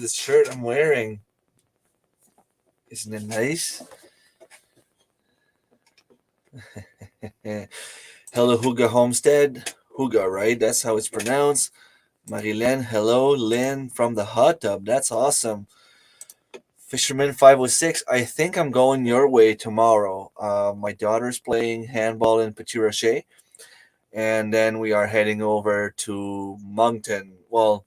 this shirt I'm wearing. Isn't it nice? Hello, Huga Homestead. Huga, right? That's how it's pronounced. Marilyn, hello. Lynn from the hot tub. That's awesome. Fisherman 506, I think I'm going your way tomorrow. My daughter's playing handball in Petit Rocher, and then we are heading over to Moncton. Well,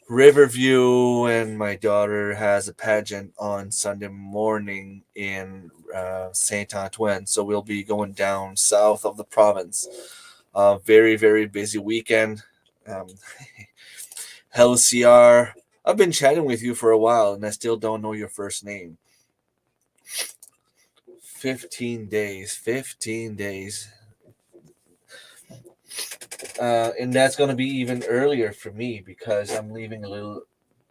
Riverview, and my daughter has a pageant on Sunday morning in Saint Antoine, so we'll be going down south of the province. Very, very busy weekend. Um, Hello, CR. I've been chatting with you for a while, and I still don't know your first name. 15 days. 15 days. And that's going to be even earlier for me because I'm leaving a little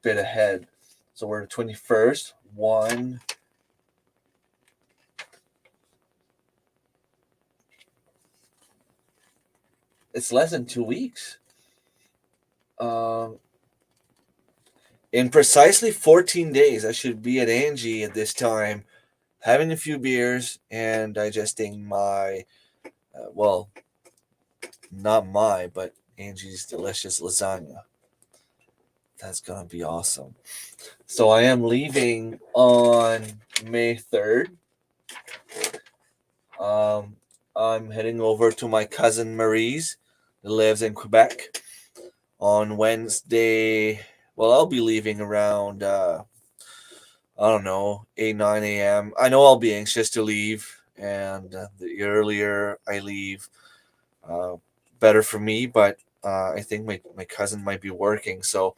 bit ahead. So we're the 21st. One. It's less than 2 weeks. Um, in precisely 14 days, I should be at Angie at this time, having a few beers and digesting my, well, not my, but Angie's delicious lasagna. That's gonna be awesome. So I am leaving on May 3rd. I'm heading over to my cousin Marie's, who lives in Quebec. On Wednesday, well, I'll be leaving around, I don't know, 8, 9 a.m. I know I'll be anxious to leave, and the earlier I leave, uh, better for me, but I think my cousin might be working, so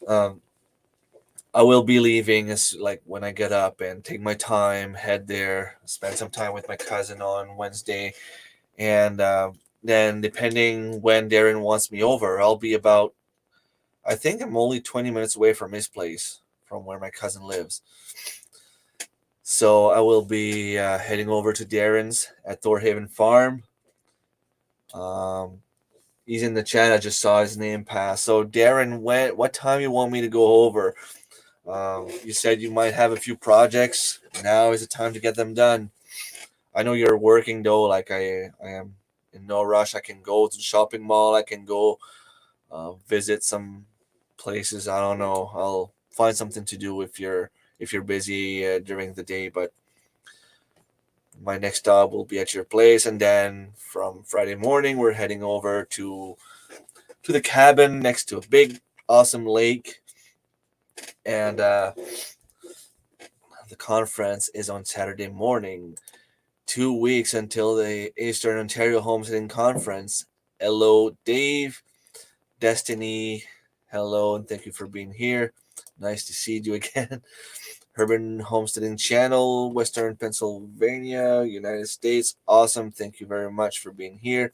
um, I will be leaving as like when I get up and take my time, head there, spend some time with my cousin on Wednesday, and then depending when Darren wants me over, I'll be about. I think I'm only 20 minutes away from his place, from where my cousin lives. So I will be heading over to Darren's at Thorhaven Farm. Um, he's in the chat. I just saw his name pass. So Darren, what time you want me to go over? You said you might have a few projects. Now is the time to get them done. I know you're working though. Like I am in no rush. I can go to the shopping mall. I can go visit some places. I don't know. I'll find something to do if you're busy during the day. But my next stop will be at your place, and then from Friday morning we're heading over to the cabin next to a big, awesome lake, and the conference is on Saturday morning. 2 weeks until the Eastern Ontario Homesteading Conference. Hello, Dave, Destiny. Hello, and thank you for being here. Nice to see you again. Urban Homesteading Channel, Western Pennsylvania, United States. Awesome. Thank you very much for being here.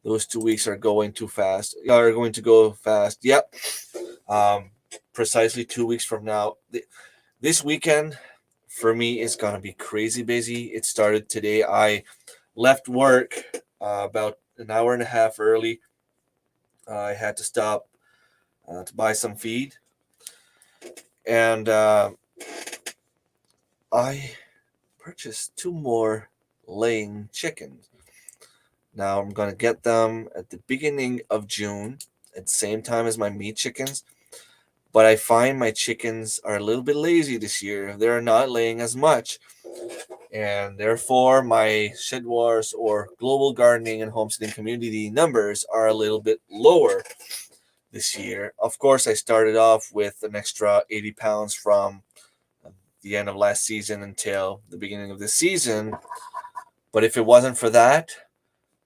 Those 2 weeks are going too fast. Are going to go fast. Yep. Precisely 2 weeks from now. This weekend for me is gonna be crazy busy. It started today. I left work about an hour and a half early. I had to stop to buy some feed, and I purchased two more laying chickens. Now I'm gonna get them at the beginning of June, at the same time as my meat chickens. But I find my chickens are a little bit lazy this year. They're not laying as much. And therefore, my Shed Wars or Global Gardening and Homesteading Community numbers are a little bit lower this year. Of course, I started off with an extra 80 pounds from the end of last season until the beginning of this season. But if it wasn't for that,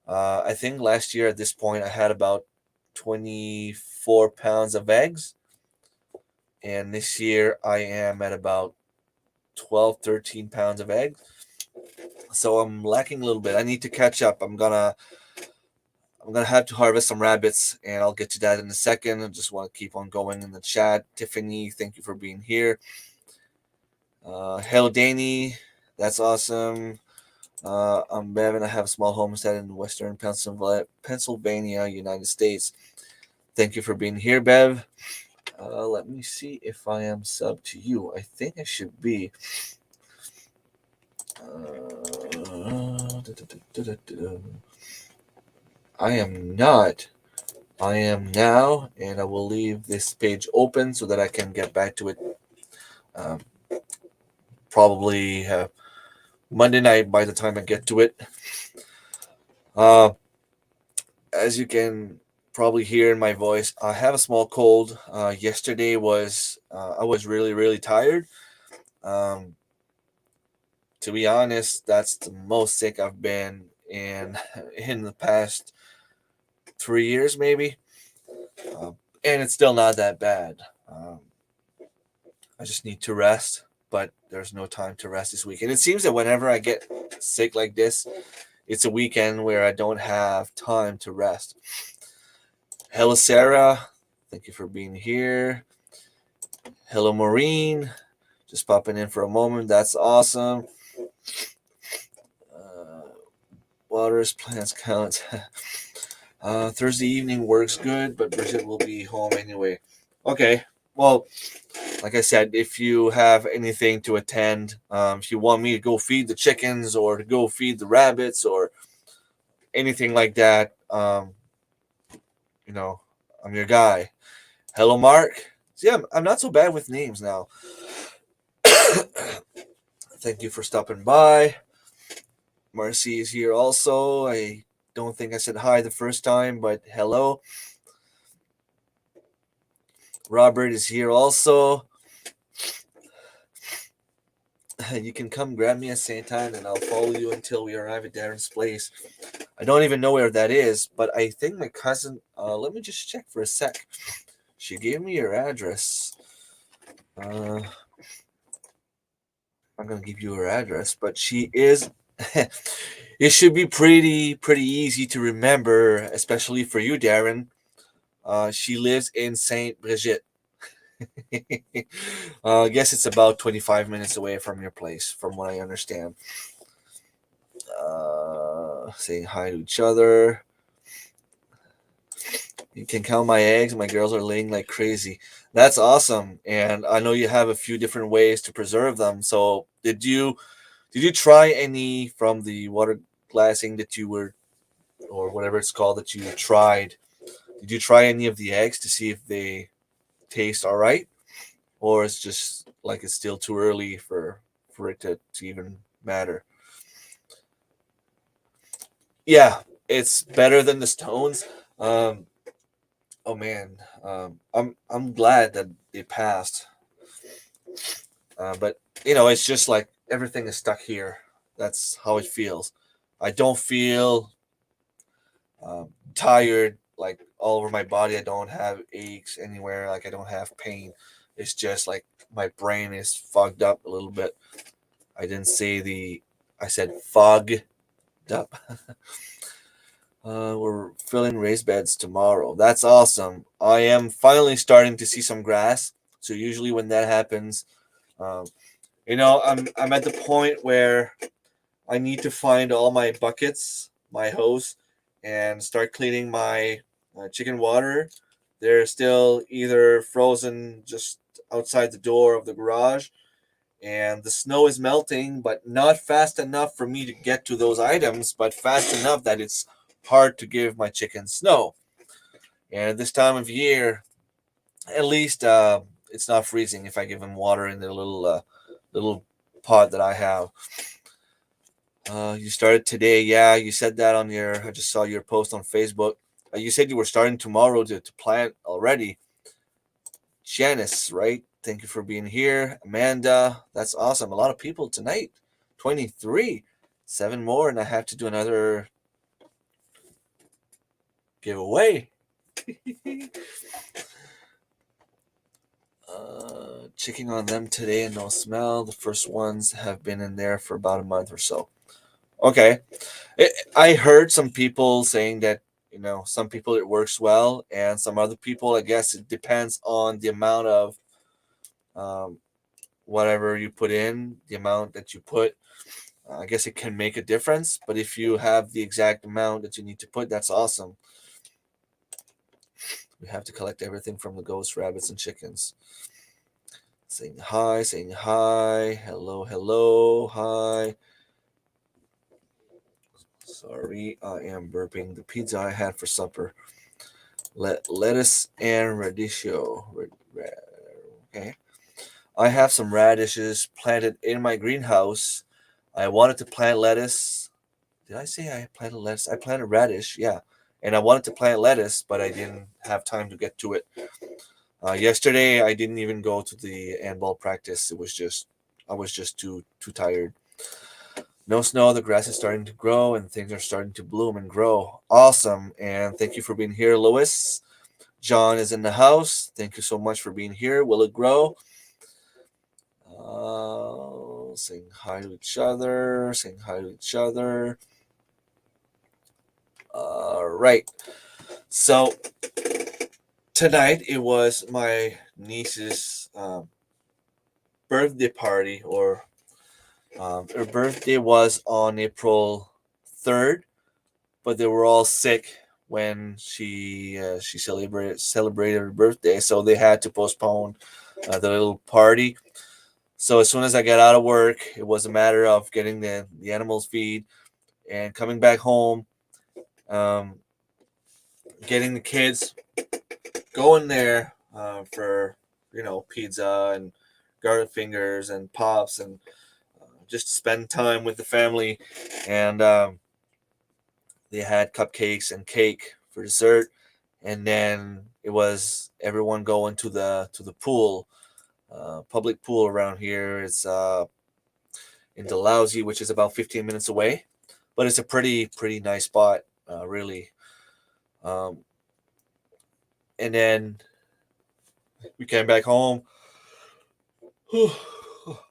I think last year at this point I had about 24 pounds of eggs. And this year I am at about 12, 13 pounds of eggs. So I'm lacking a little bit. I need to catch up. I'm gonna have to harvest some rabbits, and I'll get to that in a second. I just want to keep on going in the chat. Tiffany, thank you for being here. Hello, Danny. That's awesome. I'm Bev, and I have a small homestead in Western Pennsylvania, United States. Thank you for being here, Bev. Let me see if I am sub to you. I think I should be. I am not. I am now, and I will leave this page open so that I can get back to it. Um, Probably Monday night by the time I get to it. Uh, as you can probably hear in my voice, I have a small cold. Yesterday was I was really tired. Um, to be honest, that's the most sick I've been in in the past 3 years, maybe. Uh, and it's still not that bad. I just need to rest, but there's no time to rest this weekend. It seems that whenever I get sick like this, it's a weekend where I don't have time to rest. Hello, Sarah. Thank you for being here. Hello, Maureen. Just popping in for a moment. That's awesome. Waters, plants count. Thursday evening works good, but Bridget will be home anyway. Okay. Well, like I said, if you have anything to attend, if you want me to go feed the chickens or to go feed the rabbits or anything like that, I'm your guy. Hello, Mark. So yeah, I'm not so bad with names now. Thank you for stopping by. Marcy is here also. I don't think I said hi the first time, but hello. Robert is here also. You can come grab me at St. Time and I'll follow you until we arrive at Darren's place. I don't even know where that is, but I think my cousin. Let me just check for a sec. She gave me her address. I'm gonna give you her address, but she is. It should be pretty easy to remember, especially for you, Darren. She lives in Saint Brigitte. I guess it's about 25 minutes away from your place, from what I understand. Saying hi to each other. You can count my eggs. My girls are laying like crazy. That's awesome, and I know you have a few different ways to preserve them. So, did you try any from the water glassing that you were, or whatever it's called that you tried? Did you try any of the eggs to see if they taste all right, or it's just like it's still too early for it to even matter? Yeah, it's better than the stones. Um, oh man, I'm glad that it passed. But it's just like everything is stuck here. That's how it feels. I don't feel tired like all over my body. I don't have aches anywhere. Like I don't have pain. It's just like my brain is fogged up a little bit. I didn't say the. I said fogged up. We're filling raised beds tomorrow. That's awesome. I am finally starting to see some grass. So usually when that happens, um, I'm at the point where I need to find all my buckets, my hose, and start cleaning my chicken water. They're still either frozen just outside the door of the garage, and the snow is melting, but not fast enough for me to get to those items, but fast enough that it's hard to give my chickens snow. And at this time of year, at least it's not freezing if I give them water in the little pot that I have. You started today. Yeah, you said that on your. I just saw your post on Facebook. You said you were starting tomorrow to plant already. Janice, right? Thank you for being here. Amanda, that's awesome. A lot of people tonight. 23. 7 more, and I have to do another giveaway. Checking on them today and no smell. The first ones have been in there for about a month or so. Okay. I heard some people saying that, some people it works well, and some other people, I guess it depends on the amount of um, whatever you put in, the amount that you put. I guess it can make a difference, but if you have the exact amount that you need to put, that's awesome. We have to collect everything from the goats, rabbits, and chickens. Saying hi, saying hi. Hello, hello, hi. Sorry, I am burping. The pizza I had for supper. Lettuce and radicchio. Okay. I have some radishes planted in my greenhouse. I wanted to plant lettuce. Did I say I planted lettuce? I planted radish, yeah. And I wanted to plant lettuce, but I didn't have time to get to it. Yesterday, I didn't even go to the handball practice. I was just too tired. No snow, the grass is starting to grow, and things are starting to bloom and grow. Awesome, and thank you for being here, Lois. John is in the house. Thank you so much for being here. Will it grow? Saying hi to each other. Saying hi to each other. All right. So tonight it was my niece's birthday party, or her birthday was on April 3rd, but they were all sick when she celebrated her birthday, so they had to postpone the little party. So as soon as I got out of work, it was a matter of getting the animals feed and coming back home, um, getting the kids going there for pizza and garlic fingers and pops, and just to spend time with the family. And they had cupcakes and cake for dessert, and then it was everyone going to the pool, public pool around here. It's in Dalhousie, which is about 15 minutes away, but it's a pretty nice spot, really. Um, and then we came back home.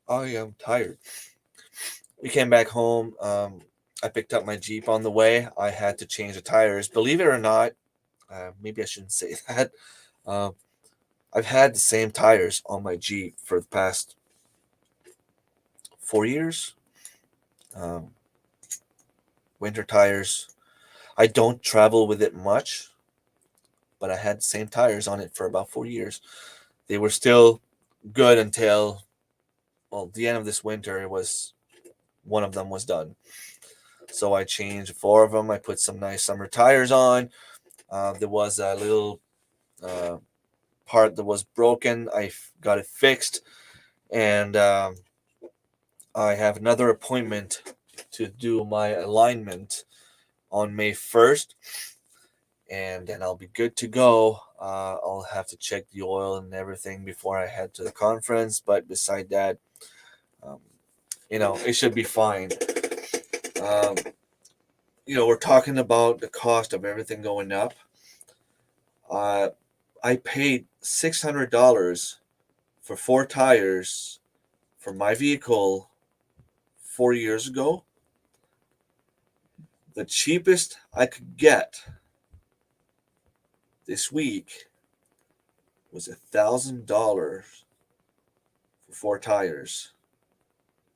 I am tired. We came back home. I picked up my Jeep on the way. I had to change the tires. Believe it or not, maybe I shouldn't say that. Um, I've had the same tires on my Jeep for the past 4 years. Um, Winter tires. I don't travel with it much, but I had the same tires on it for about 4 years. They were still good until, well, the end of this winter. It was one of them was done, so I changed four of them. I put some nice summer tires on. There was a little uh, part that was broken. Got it fixed, and I have another appointment to do my alignment on May 1st, and then I'll be good to go. I'll have to check the oil and everything before I head to the conference, but beside that, um, it should be fine. Um, we're talking about the cost of everything going up. Uh, I paid $600 for four tires for my vehicle 4 years ago. The cheapest I could get this week was $1,000 for four tires.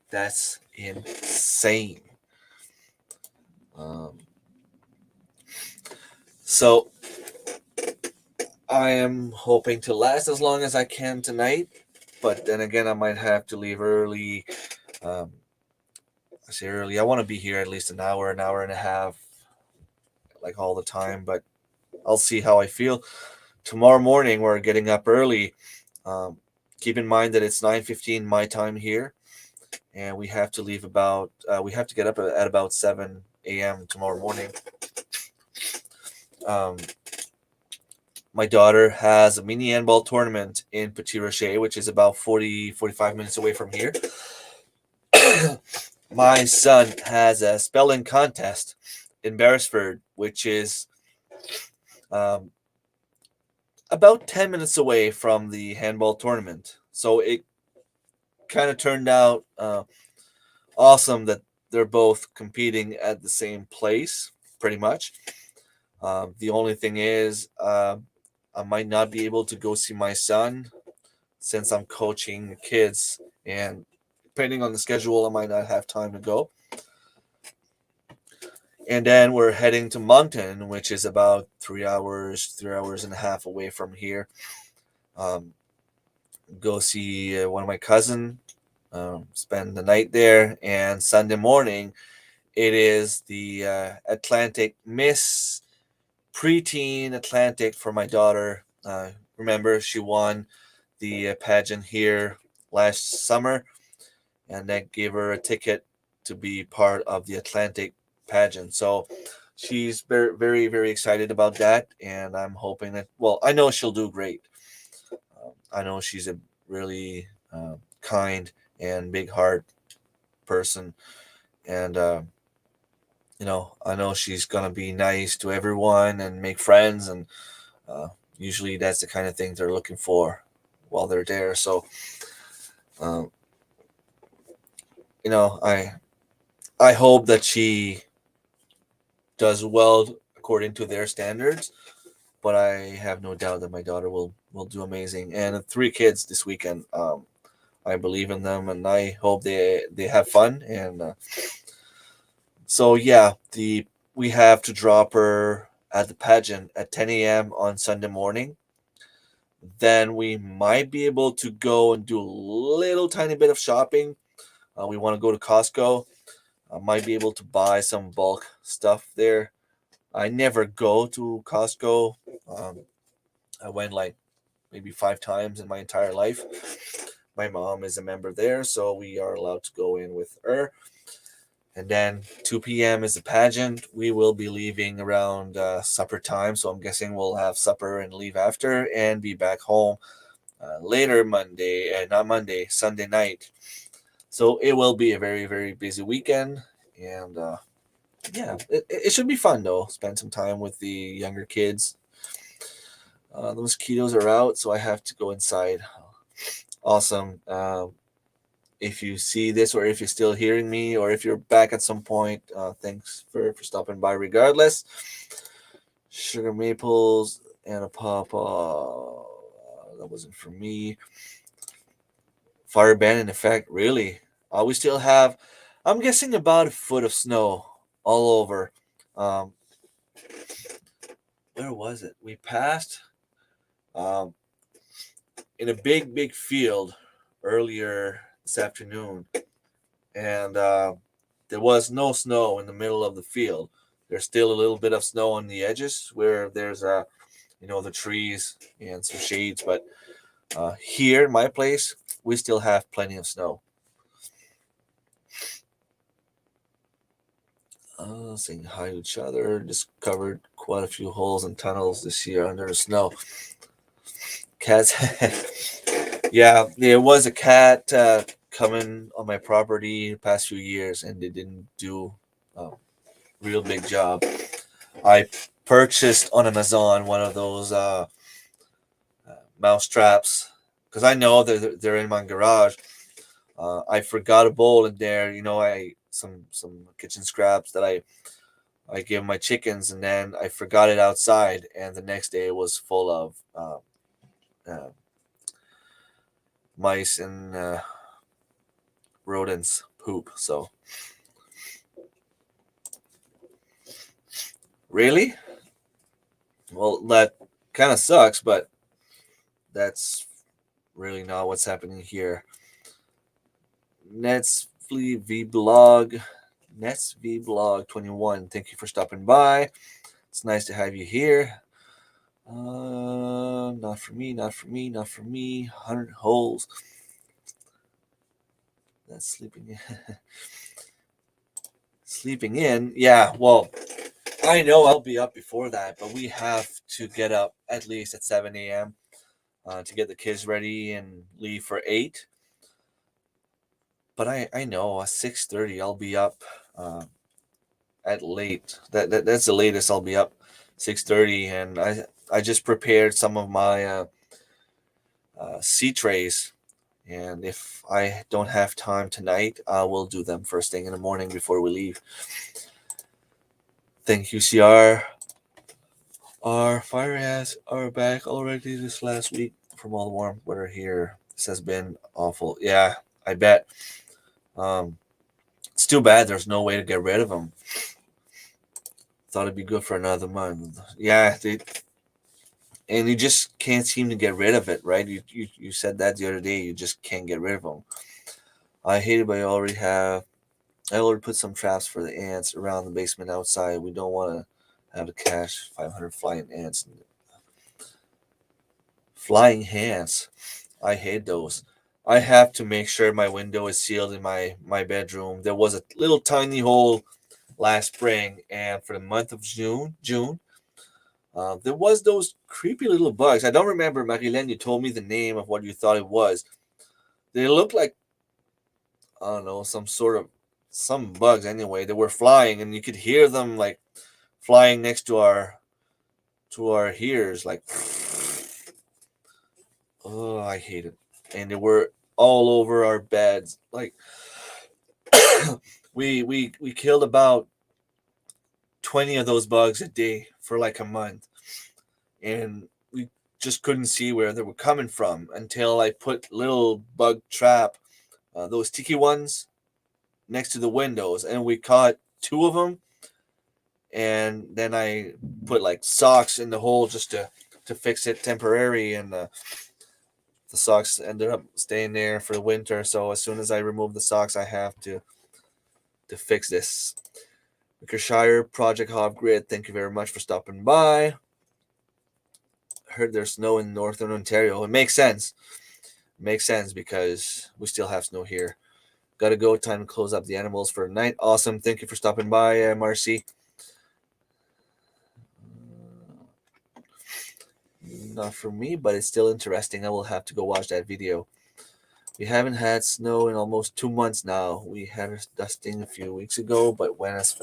That's insane. Um, so I am hoping to last as long as I can tonight, but then again, I might have to leave early. Um, I say early. I want to be here at least an hour and a half, like all the time. But I'll see how I feel. Tomorrow morning, we're getting up early. Um, Keep in mind that it's 9:15 my time here, and we have to leave about. We have to get up at about 7 a.m. tomorrow morning. Um, my daughter has a mini handball tournament in Petit Rocher, which is about 45 minutes away from here. My son has a spelling contest in Beresford, which is um, about 10 minutes away from the handball tournament. So it kind of turned out awesome that they're both competing at the same place, pretty much. The only thing is, I might not be able to go see my son since I'm coaching the kids, and depending on the schedule, I might not have time to go. And then we're heading to Moncton, which is about 3 hours and a half away from here. Um, Go see one of my cousin, spend the night there, and Sunday morning it is the Atlantic Miss Preteen Atlantic for my daughter. Remember, she won the pageant here last summer, and that gave her a ticket to be part of the Atlantic pageant. So she's very, very, very excited about that, and I'm hoping that. Well, I know she'll do great. I know she's a really kind and big heart person, and I know she's gonna be nice to everyone and make friends, and uh, usually that's the kind of things they're looking for while they're there. So, um, I hope that she does well according to their standards, but I have no doubt that my daughter will do amazing. And three kids this weekend. I believe in them, and I hope they have fun. And so yeah, the we have to drop her at the pageant at 10 a.m. on Sunday morning. Then we might be able to go and do a little tiny bit of shopping. We want to go to Costco. I might be able to buy some bulk stuff there. I never go to Costco. Um, I went like maybe 5 times in my entire life. My mom is a member there, so we are allowed to go in with her. And then 2 p.m. is the pageant. We will be leaving around supper time, so I'm guessing we'll have supper and leave after and be back home later Monday, not Monday, Sunday night. So it will be a very, very busy weekend. And yeah, it should be fun though. Spend some time with the younger kids. The mosquitoes are out, so I have to go inside. Awesome. If you see this, or if you're still hearing me, or if you're back at some point, thanks for stopping by regardless. Sugar maples and a pawpaw. That wasn't for me. Fire ban in effect, really? We still have, I'm guessing, about a foot of snow all over. Um, where was it? We passed um, in a big, big field earlier this afternoon, and there was no snow in the middle of the field. There's still a little bit of snow on the edges where there's the trees and some shades, but here in my place, we still have plenty of snow. Saying hi to each other. Discovered quite a few holes and tunnels this year under the snow. Cats. Yeah, there was a cat coming on my property the past few years, and they didn't do a real big job. I purchased on Amazon one of those mouse traps because I know they're in my garage. I forgot a bowl in there. I some kitchen scraps that I gave my chickens, and then I forgot it outside, and the next day it was full of uh, mice and rodents poop. So really, well, that kind of sucks, but that's really not what's happening here. Nets V blog, Nets V blog 21. Thank you for stopping by. It's nice to have you here. Not for me, not for me, not for me. 100 holes. That's sleeping in. Sleeping in. Yeah, well, I know I'll be up before that, but we have to get up at least at 7 a.m. To get the kids ready and leave for 8. But I know at 6:30 I'll be up at late. That's the latest I'll be up, 6:30, and I just prepared some of my sea trays, and if I don't have time tonight, I will do them first thing in the morning before we leave. Thank you, CR. Our fire ants are back already this last week from all the warm weather here. This has been awful. Yeah, I bet. It's too bad there's no way to get rid of them. thought it'd be good for another month. Yeah, and you just can't seem to get rid of it, right? You said that the other day. You just can't get rid of them. I hate it, but I already put some traps for the ants around the basement outside. We don't want to have to catch 500 flying ants. Flying ants. I hate those. I have to make sure my window is sealed in my bedroom. There was a little tiny hole last spring, and for the month of June, there was those creepy little bugs. I don't remember, Marilyn. You told me the name of what you thought it was. They looked like, I don't know, some bugs. Anyway, they were flying, and you could hear them like flying next to our ears, like. Oh, I hate it. And they were all over our beds. Like we killed about 20 of those bugs a day for like a month. And we just couldn't see where they were coming from until I put little bug trap, those tiki ones, next to the windows, and we caught two of them. And then I put like socks in the hole just to fix it temporary, and the socks ended up staying there for the winter. So as soon as I remove the socks, I have to fix this. Wickershire Project Hob Grid, thank you very much for stopping by. Heard there's snow in northern Ontario. It makes sense. Makes sense because we still have snow here. Gotta go. Time to close up the animals for the night. Awesome. Thank you for stopping by, Marcy. Not for me, but it's still interesting. I will have to go watch that video. We haven't had snow in almost 2 months now. We had a dusting a few weeks ago, but when it's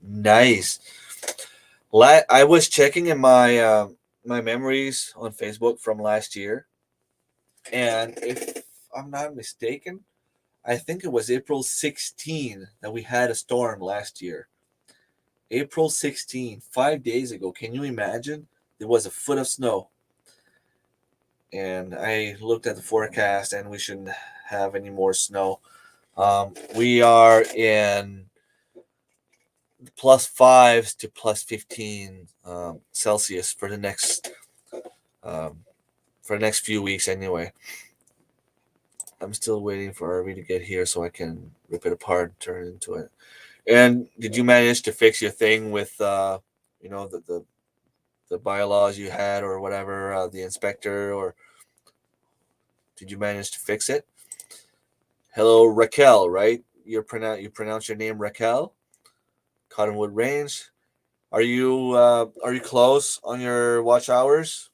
nice. I was checking in my memories on Facebook from last year, and if I'm not mistaken, I think it was April 16 that we had a storm last year. April 16, 5 days ago. Can you imagine? There was a foot of snow. And I looked at the forecast, and we shouldn't have any more snow. We are in plus fives to plus 15 Celsius um, for the next few weeks anyway. I'm still waiting for RV to get here so I can rip it apart and turn it into it. And did you manage to fix your thing with the bylaws you had or whatever, the inspector, or did you manage to fix it? Hello, Raquel, right? You pronounce your name Raquel? Cottonwood Range. Are you close on your watch hours?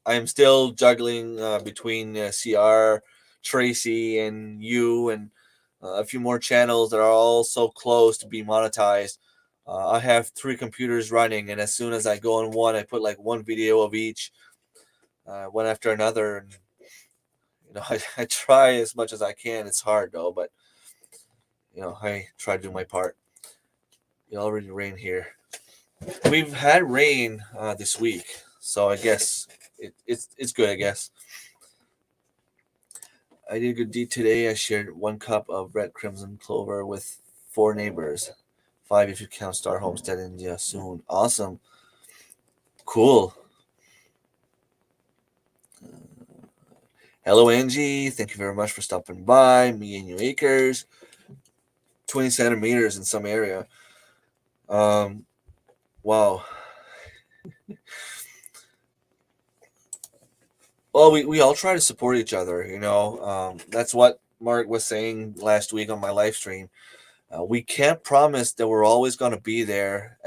I am still juggling between CR, Tracy, and you, and a few more channels that are all so close to be monetized. I have 3 computers running, and as soon as I go on one, I put like one video of each, one after another. And I try as much as I can. It's hard though, but I try to do my part. It already rained here. We've had rain this week, so I guess it's good. I guess I did a good deed today. I shared 1 cup of red crimson clover with 4 neighbors, 5 if you count Star Homestead India soon. Awesome, cool. Hello, Angie. Thank you very much for stopping by. Me and you acres, 20 centimeters in some area. Wow. Well, we all try to support each other, That's what Mark was saying last week on my live stream. We can't promise that we're always going to be there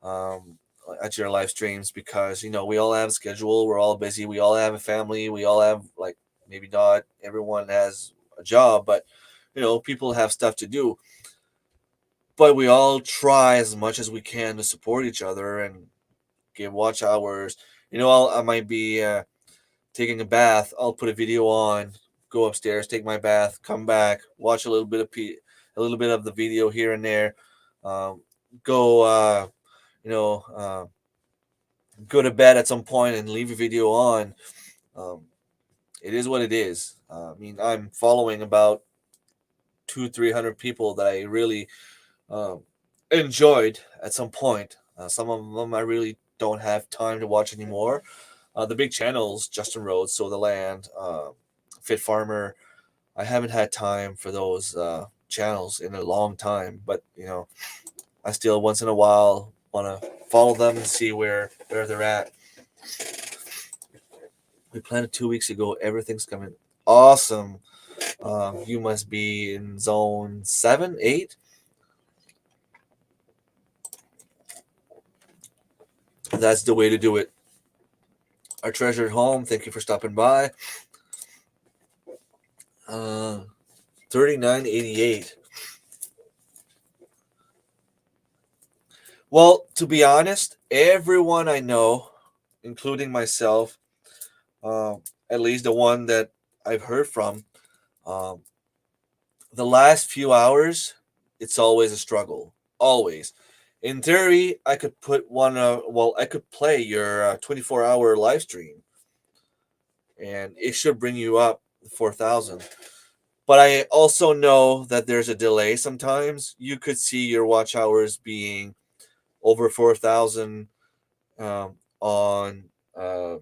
um, at your live streams because we all have a schedule. We're all busy. We all have a family. We all have, like, maybe not everyone has a job, but people have stuff to do. But we all try as much as we can to support each other and give watch hours. I might be taking a bath. I'll put a video on, go upstairs, take my bath, come back, watch a little bit of the video here and there. Um, go, you know, uh, go to bed at some point and leave a video on. Um, it is what it is. I'm following about 200-300 people that I really um, enjoyed at some point. Some of them I really don't have time to watch anymore. The big channels, Justin Rhodes, So the Land, Fit Farmer, I haven't had time for those channels in a long time. But I still once in a while want to follow them and see where they're at. We planned it 2 weeks ago. Everything's coming awesome. You must be in zone 7, 8. That's the way to do it. Our treasured home. Thank you for stopping by. 3988. Well, to be honest, everyone I know, including myself, uh, at least the one that I've heard from, um, the last few hours, it's always a struggle. Always. In theory, I could put one. I could play your 24-hour live stream, and it should bring you up 4,000. But I also know that there's a delay. Sometimes you could see your watch hours being over 4,000 on uh,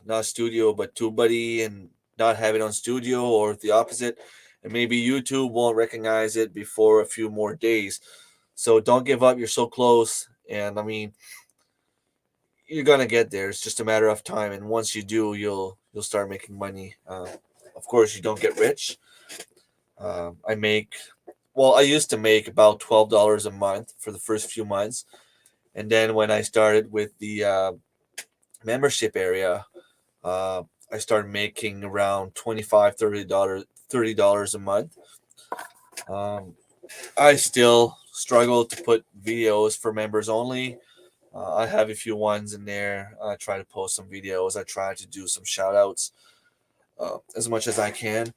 not Studio but TubeBuddy, and not have it on Studio, or the opposite. And maybe YouTube won't recognize it before a few more days. So don't give up. You're so close. And I mean, you're gonna get there. It's just a matter of time. And once you do, you'll start making money. Of course, you don't get rich. I make I used to make about $12 a month for the first few months, and then when I started with the membership area, uh, I started making around $25, $30 a month. Um, I still struggle to put videos for members only. I have a few ones in there. I try to post some videos. I try to do some shout outs as much as I can.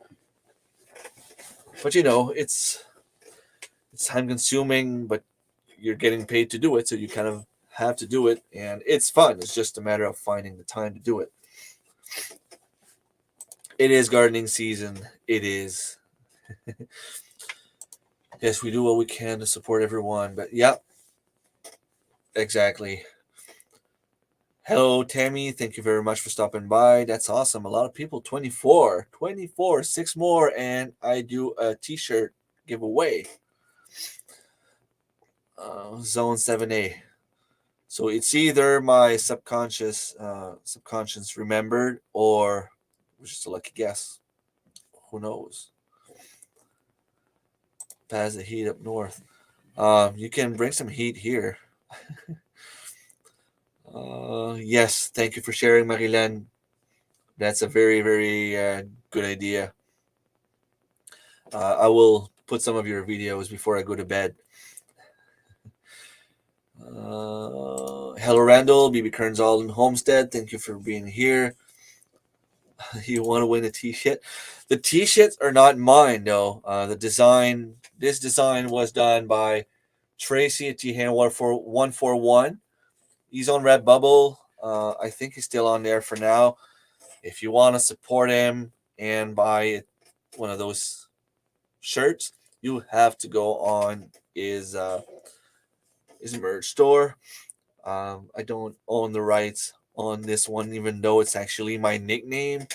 But it's time consuming, but you're getting paid to do it, so you kind of have to do it, and it's fun. It's just a matter of finding the time to do it. It is gardening season. It is. Yes, we do what we can to support everyone, but yeah, exactly. Hello, Tammy. Thank you very much for stopping by. That's awesome. A lot of people. 24, 6 more, and I do a t-shirt giveaway. Zone 7A. So it's either my subconscious remembered, or which is a lucky guess. Who knows? Pass the heat up north. You can bring some heat here. Yes, thank you for sharing, Marilen. That's a very, very good idea. I will put some of your videos before I go to bed. Hello, Randall, BB Kearns, Alden Homestead. Thank you for being here. You want to win a t-shirt? The t-shirts are not mine, though. This design was done by Tracy at T-Hand141. He's on Redbubble. I think he's still on there for now. If you want to support him and buy one of those shirts, you have to go on his merch store. I don't own the rights on this one, even though it's actually my nickname.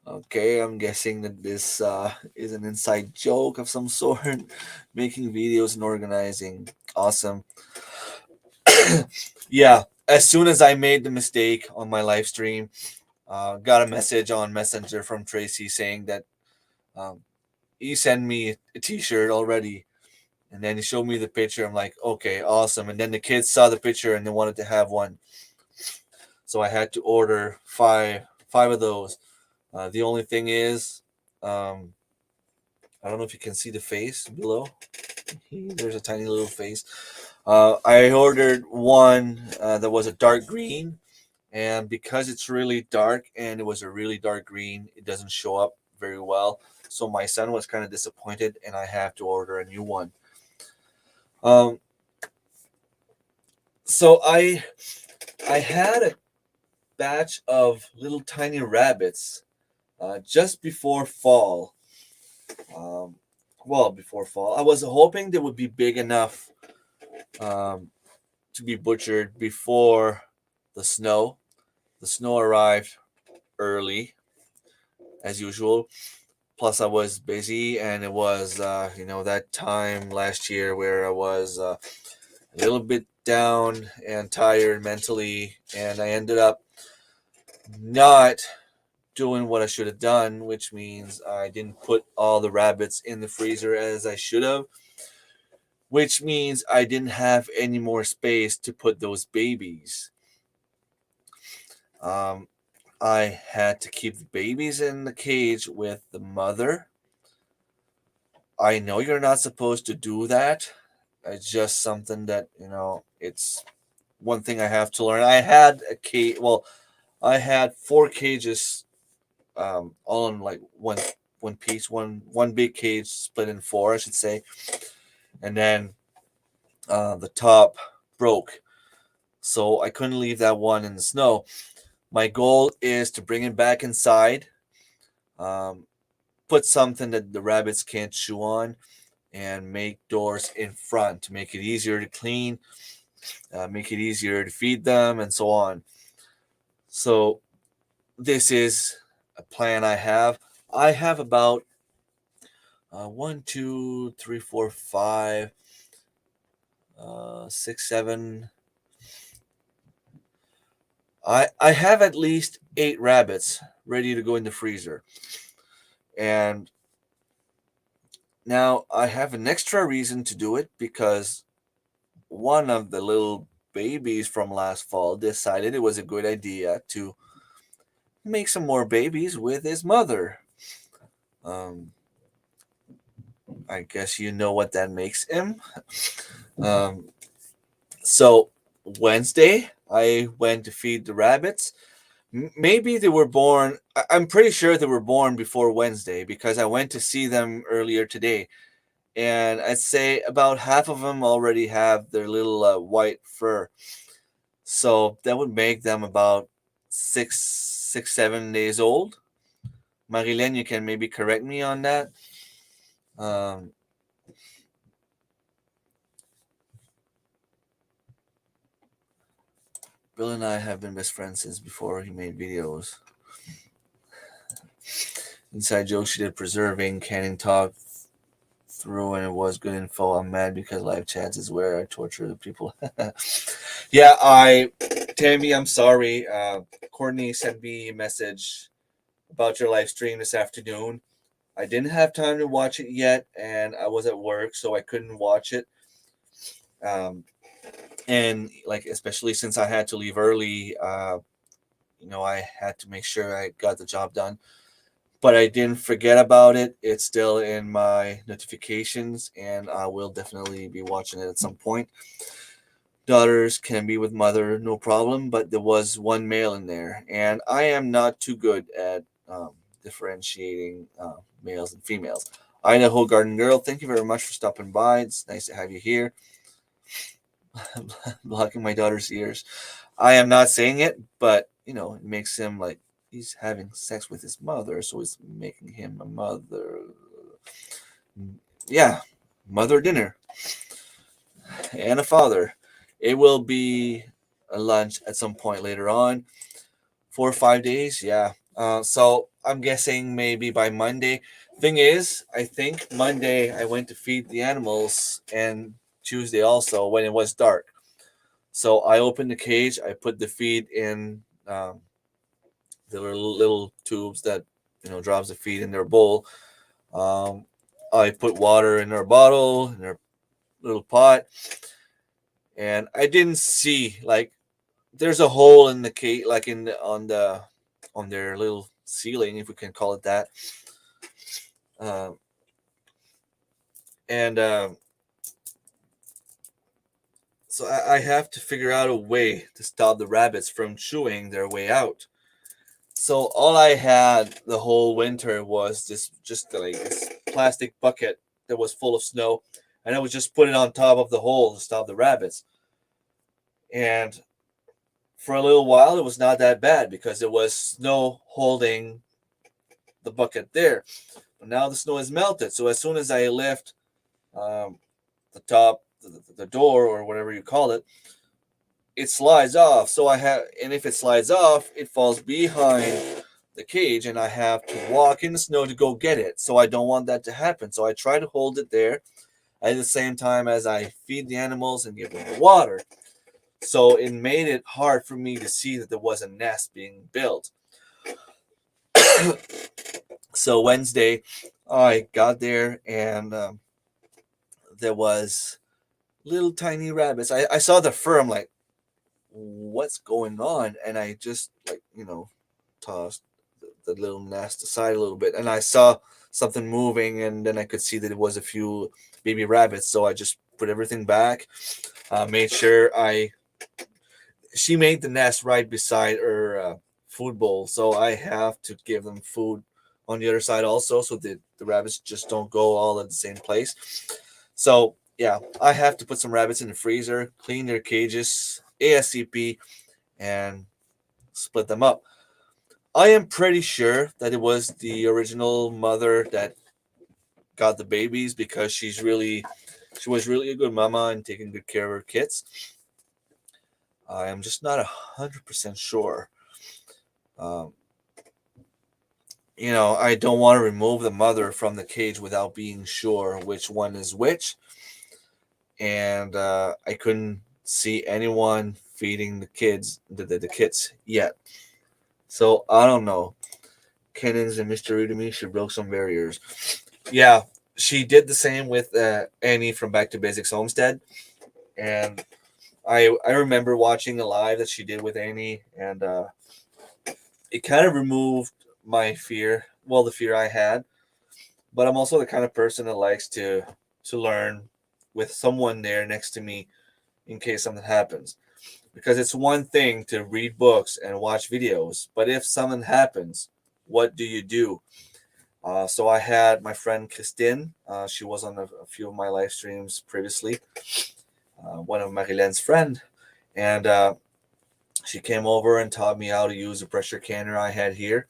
Okay, I'm guessing that this is an inside joke of some sort. Making videos and organizing. Awesome. Yeah, as soon as I made the mistake on my live stream, got a message on Messenger from Tracy saying that um, he sent me a t-shirt already. And then he showed me the picture. I'm like, okay, awesome. And then the kids saw the picture and they wanted to have one. So I had to order five of those. The only thing is, um, I don't know if you can see the face below. There's a tiny little face. I ordered one that was a dark green, and because it's really dark and it was a really dark green, it doesn't show up very well. So my son was kind of disappointed, and I have to order a new one. Um, So I had a batch of little tiny rabbits just before fall. Um, well, before fall, I was hoping they would be big enough um, to be butchered before the snow. The snow arrived early, as usual. Plus, I was busy, and it was that time last year where I was a little bit down and tired mentally, and I ended up not doing what I should have done, which means I didn't put all the rabbits in the freezer as I should have, which means I didn't have any more space to put those babies. Um, I had to keep the babies in the cage with the mother. I know you're not supposed to do that. It's just something that, it's one thing I have to learn. I had a cage, well, I had four cages all in like one piece, one big cage split in four, I should say. And then the top broke. So I couldn't leave that one in the snow. My goal is to bring it back inside, um, put something that the rabbits can't chew on, and make doors in front to make it easier to clean, make it easier to feed them, and so on. So this is a plan I have. I have about one, two, three, four, five, 6, 7. I have at least 8 rabbits ready to go in the freezer, and now I have an extra reason to do it because one of the little babies from last fall decided it was a good idea to make some more babies with his mother. Um, I guess you know what that makes him. Um, so Wednesday, I went to feed the rabbits. Maybe they were born. I'm pretty sure they were born before Wednesday because I went to see them earlier today, and I'd say about half of them already have their little white fur. So that would make them about 7 days old. Marilyn, you can maybe correct me on that. Um, Bill and I have been best friends since before he made videos. Inside joke, she did preserving, canning talk through, and it was good info. I'm mad because live chats is where I torture the people. Yeah, Tammy, I'm sorry. Courtney sent me a message about your live stream this afternoon. I didn't have time to watch it yet, and I was at work, so I couldn't watch it. Um, and like especially since I had to leave early, I had to make sure I got the job done. But I didn't forget about it. It's still in my notifications, and I will definitely be watching it at some point. Daughters can be with mother, no problem, but there was one male in there, and I am not too good at differentiating males and females. Idaho Garden Girl, thank you very much for stopping by. It's nice to have you here. Blocking my daughter's ears. I am not saying it, but it makes him like he's having sex with his mother, so it's making him a mother. Yeah, mother dinner and a father. It will be a lunch at some point later on. 4 or 5 days, yeah. So I'm guessing maybe by Monday. Thing is, I think Monday I went to feed the animals, and Tuesday also when it was dark. So I opened the cage. I put the feed in the little tubes that drops the feed in their bowl. Um, I put water in their bottle in their little pot, and I didn't see like there's a hole in the cage, like on their little ceiling, if we can call it that. Um, and So I have to figure out a way to stop the rabbits from chewing their way out. So all I had the whole winter was just like this plastic bucket that was full of snow, and I would just put it on top of the hole to stop the rabbits. And for a little while, it was not that bad because there was snow holding the bucket there. But now the snow has melted. So as soon as I lift um, the door or whatever you call it, it slides off. So and if it slides off, it falls behind the cage, and I have to walk in the snow to go get it. So I don't want that to happen. So I try to hold it there at the same time as I feed the animals and give them the water. So it made it hard for me to see that there was a nest being built. So Wednesday, I got there and there was little tiny rabbits. I saw the fur. I'm like, what's going on? And I just like tossed the little nest aside a little bit, and I saw something moving, and then I could see that it was a few baby rabbits. So I just put everything back. Made sure she made the nest right beside her food bowl, so I have to give them food on the other side also, so that the rabbits just don't go all at the same place. So yeah, I have to put some rabbits in the freezer, clean their cages ASCP, and split them up. I am pretty sure that it was the original mother that got the babies because she was really a good mama and taking good care of her kids. I am just not 100% sure. Um, I don't want to remove the mother from the cage without being sure which one is which. And I couldn't see anyone feeding the kids yet. So I don't know. Cannons and Mystery to me, she broke some barriers. Yeah, she did the same with Annie from Back to Basics Homestead, and I remember watching a live that she did with Annie, and it kind of removed my fear. Well, the fear I had, but I'm also the kind of person that likes to learn with someone there next to me in case something happens. Because it's one thing to read books and watch videos, but if something happens, what do you do? So I had my friend Christine. She was on a few of my live streams previously. One of Marilenne's friend, and she came over and taught me how to use a pressure canner I had here,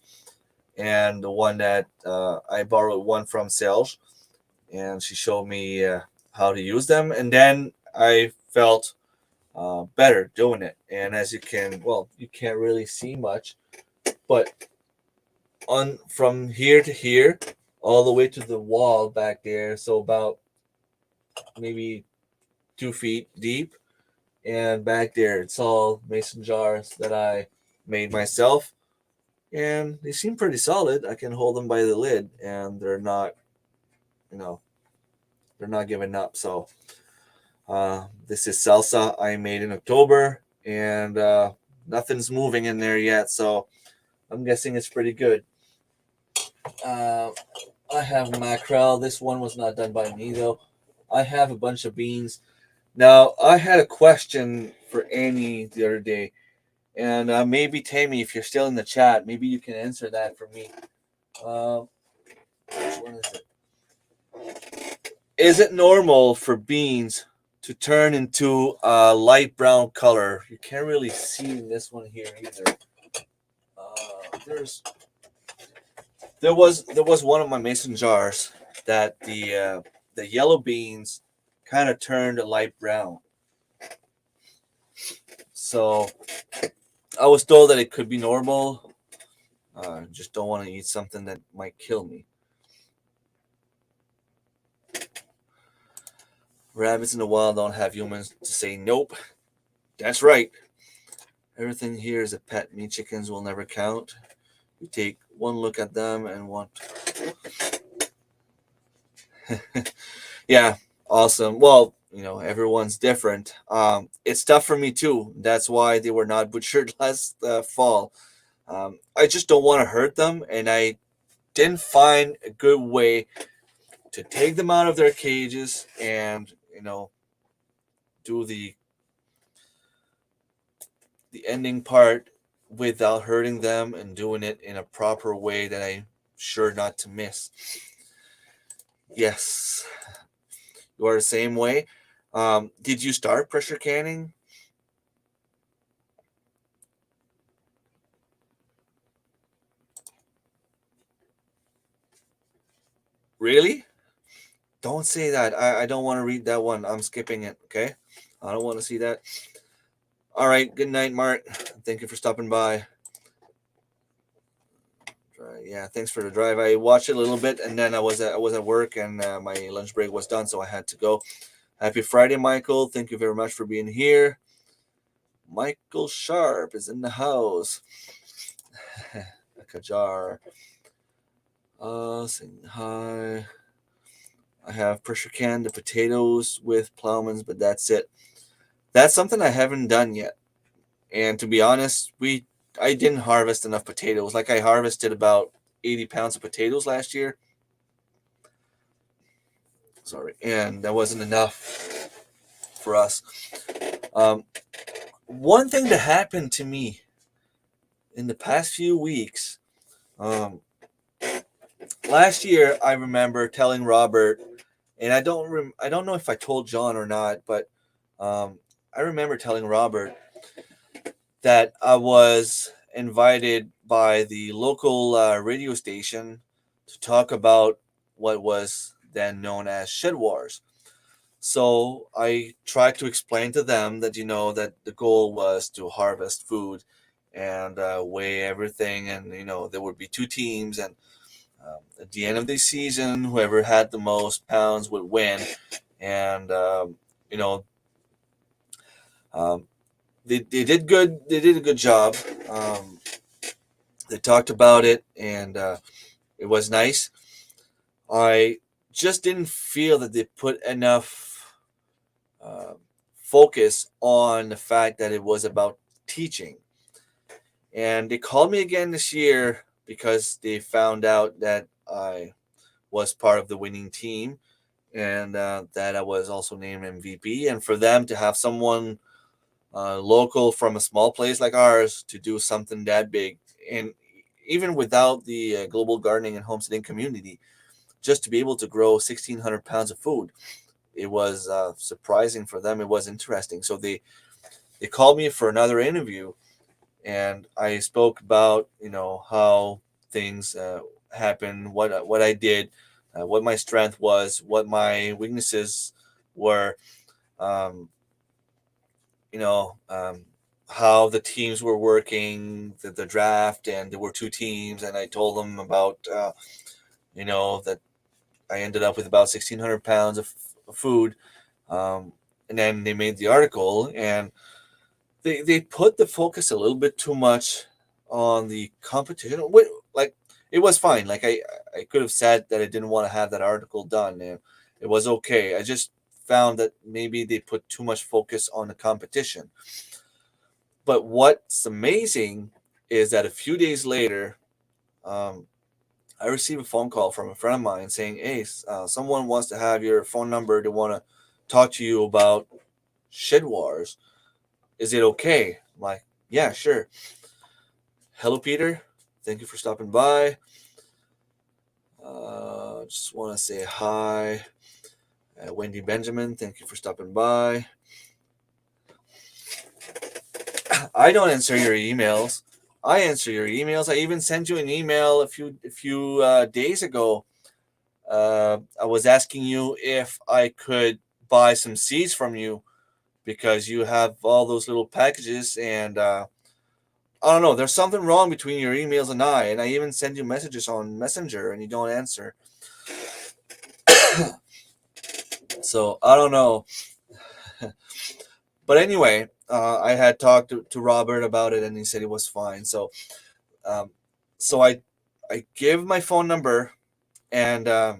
and the one that I borrowed one from Serge, and she showed me how to use them, and then I felt better doing it. And as you can't really see much, but on from here to here, all the way to the wall back there, so about maybe 2 feet deep, and back there it's all mason jars that I made myself, and they seem pretty solid. I can hold them by the lid, and you know, they're not giving up. So this is salsa I made in October, and nothing's moving in there yet, so I'm guessing it's pretty good. Uh, I have mackerel. This one was not done by me though. I have a bunch of beans. Now I had a question for Annie the other day, and maybe Tammy, if you're still in the chat, maybe you can answer that for me. Uh, which one is it? Is it normal for beans to turn into a light brown color? You can't really see in this one here either. There's there was one of my mason jars that the yellow beans kind of turned a light brown. So I was told that it could be normal. Just don't want to eat something that might kill me. Rabbits in the wild don't have humans to say nope. That's right. Everything here is a pet. Me chickens will never count. You take one look at them and want. Yeah, awesome. Well, everyone's different. It's tough for me too. That's why they were not butchered last fall. I just don't want to hurt them, and I didn't find a good way to take them out of their cages and do the ending part without hurting them and doing it in a proper way that I'm sure not to miss. Yes, you are the same way. Did you start pressure canning? Really? Don't say that. I don't want to read that one. I'm skipping it. Okay. I don't want to see that. All right. Good night, Mark. Thank you for stopping by. Yeah, thanks for the drive. I watched it a little bit, and then I was at work, and my lunch break was done, so I had to go. Happy Friday, Michael. Thank you very much for being here. Michael Sharp is in the house. Kajar. Saying hi. I have pressure canned the potatoes with Plowman's, but that's it. That's something I haven't done yet. And to be honest, I didn't harvest enough potatoes. Like I harvested about 80 pounds of potatoes last year. Sorry, and that wasn't enough for us. Um, One thing that happened to me in the past few weeks, um, last year, I remember telling Robert, and I don't know if I told John or not, but I remember telling Robert that I was invited by the local radio station to talk about what was then known as Shed Wars. So I tried to explain to them that that the goal was to harvest food and weigh everything, and there would be two teams, and at the end of the season, whoever had the most pounds would win. And you know, um, they did good. They did a good job. They talked about it, and it was nice. I just didn't feel that they put enough uh, focus on the fact that it was about teaching. And they called me again this year because they found out that I was part of the winning team, and that I was also named MVP. And for them to have someone local from a small place like ours to do something that big, and even without the global gardening and homesteading community, just to be able to grow 1,600 pounds of food, it was surprising for them. It was interesting. So they called me for another interview, and I spoke about how things happened, what I did, what my strength was, what my weaknesses were, um, you know, um, how the teams were working, the draft, and there were two teams, and I told them about that I ended up with about 1,600 pounds of food, and then they made the article, and they put the focus a little bit too much on the competition. Like it was fine. Like I could have said that I didn't want to have that article done, and it was okay. I just found that maybe they put too much focus on the competition. But what's amazing is that a few days later, um, I received a phone call from a friend of mine saying, "Hey, someone wants to have your phone number. They want to talk to you about Shed Wars. Is it okay?" I'm like, "Yeah, sure." Hello, Peter. Thank you for stopping by. Just want to say hi. Wendy Benjamin, thank you for stopping by. I don't answer your emails. I answer your emails. I even sent you an email a few days ago. I was asking you if I could buy some seeds from you because you have all those little packages, and I don't know. There's something wrong between your emails and I even send you messages on Messenger, and you don't answer. So I don't know. But anyway, I had talked to Robert about it, and he said it was fine. Um, so I give my phone number, and I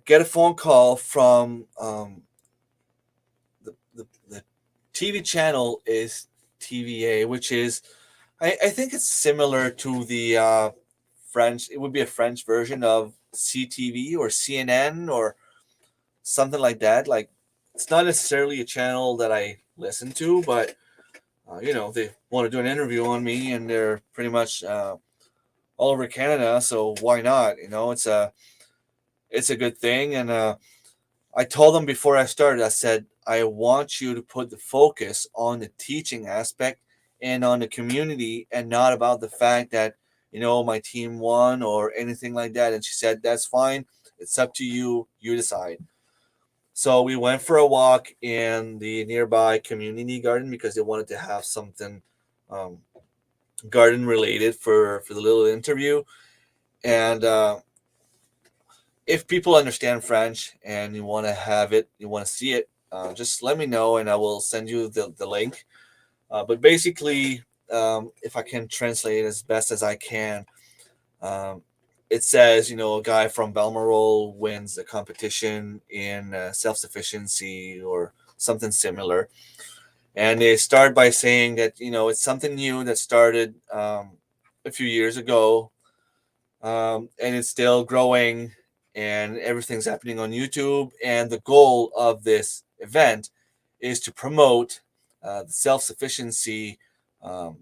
get a phone call from the TV channel is TVA, which is I think it's similar to the French. It would be a French version of CTV or CNN or something like that. Like it's not necessarily a channel that I listen to, but they want to do an interview on me, and they're pretty much all over Canada. So why not? It's a good thing. And I told them before I started, I said, I want you to put the focus on the teaching aspect and on the community, and not about the fact that my team won or anything like that. And she said, that's fine. It's up to you. You decide. So we went for a walk in the nearby community garden because they wanted to have something um, garden related for the little interview. And if people understand French and you want to have it, you want to see it, just let me know and I will send you the link. But basically, if I can translate as best as I can, um, it says, a guy from Balmoral wins a competition in self sufficiency or something similar. And they start by saying that, it's something new that started a few years ago, and it's still growing, and everything's happening on YouTube. And the goal of this event is to promote the self sufficiency, um,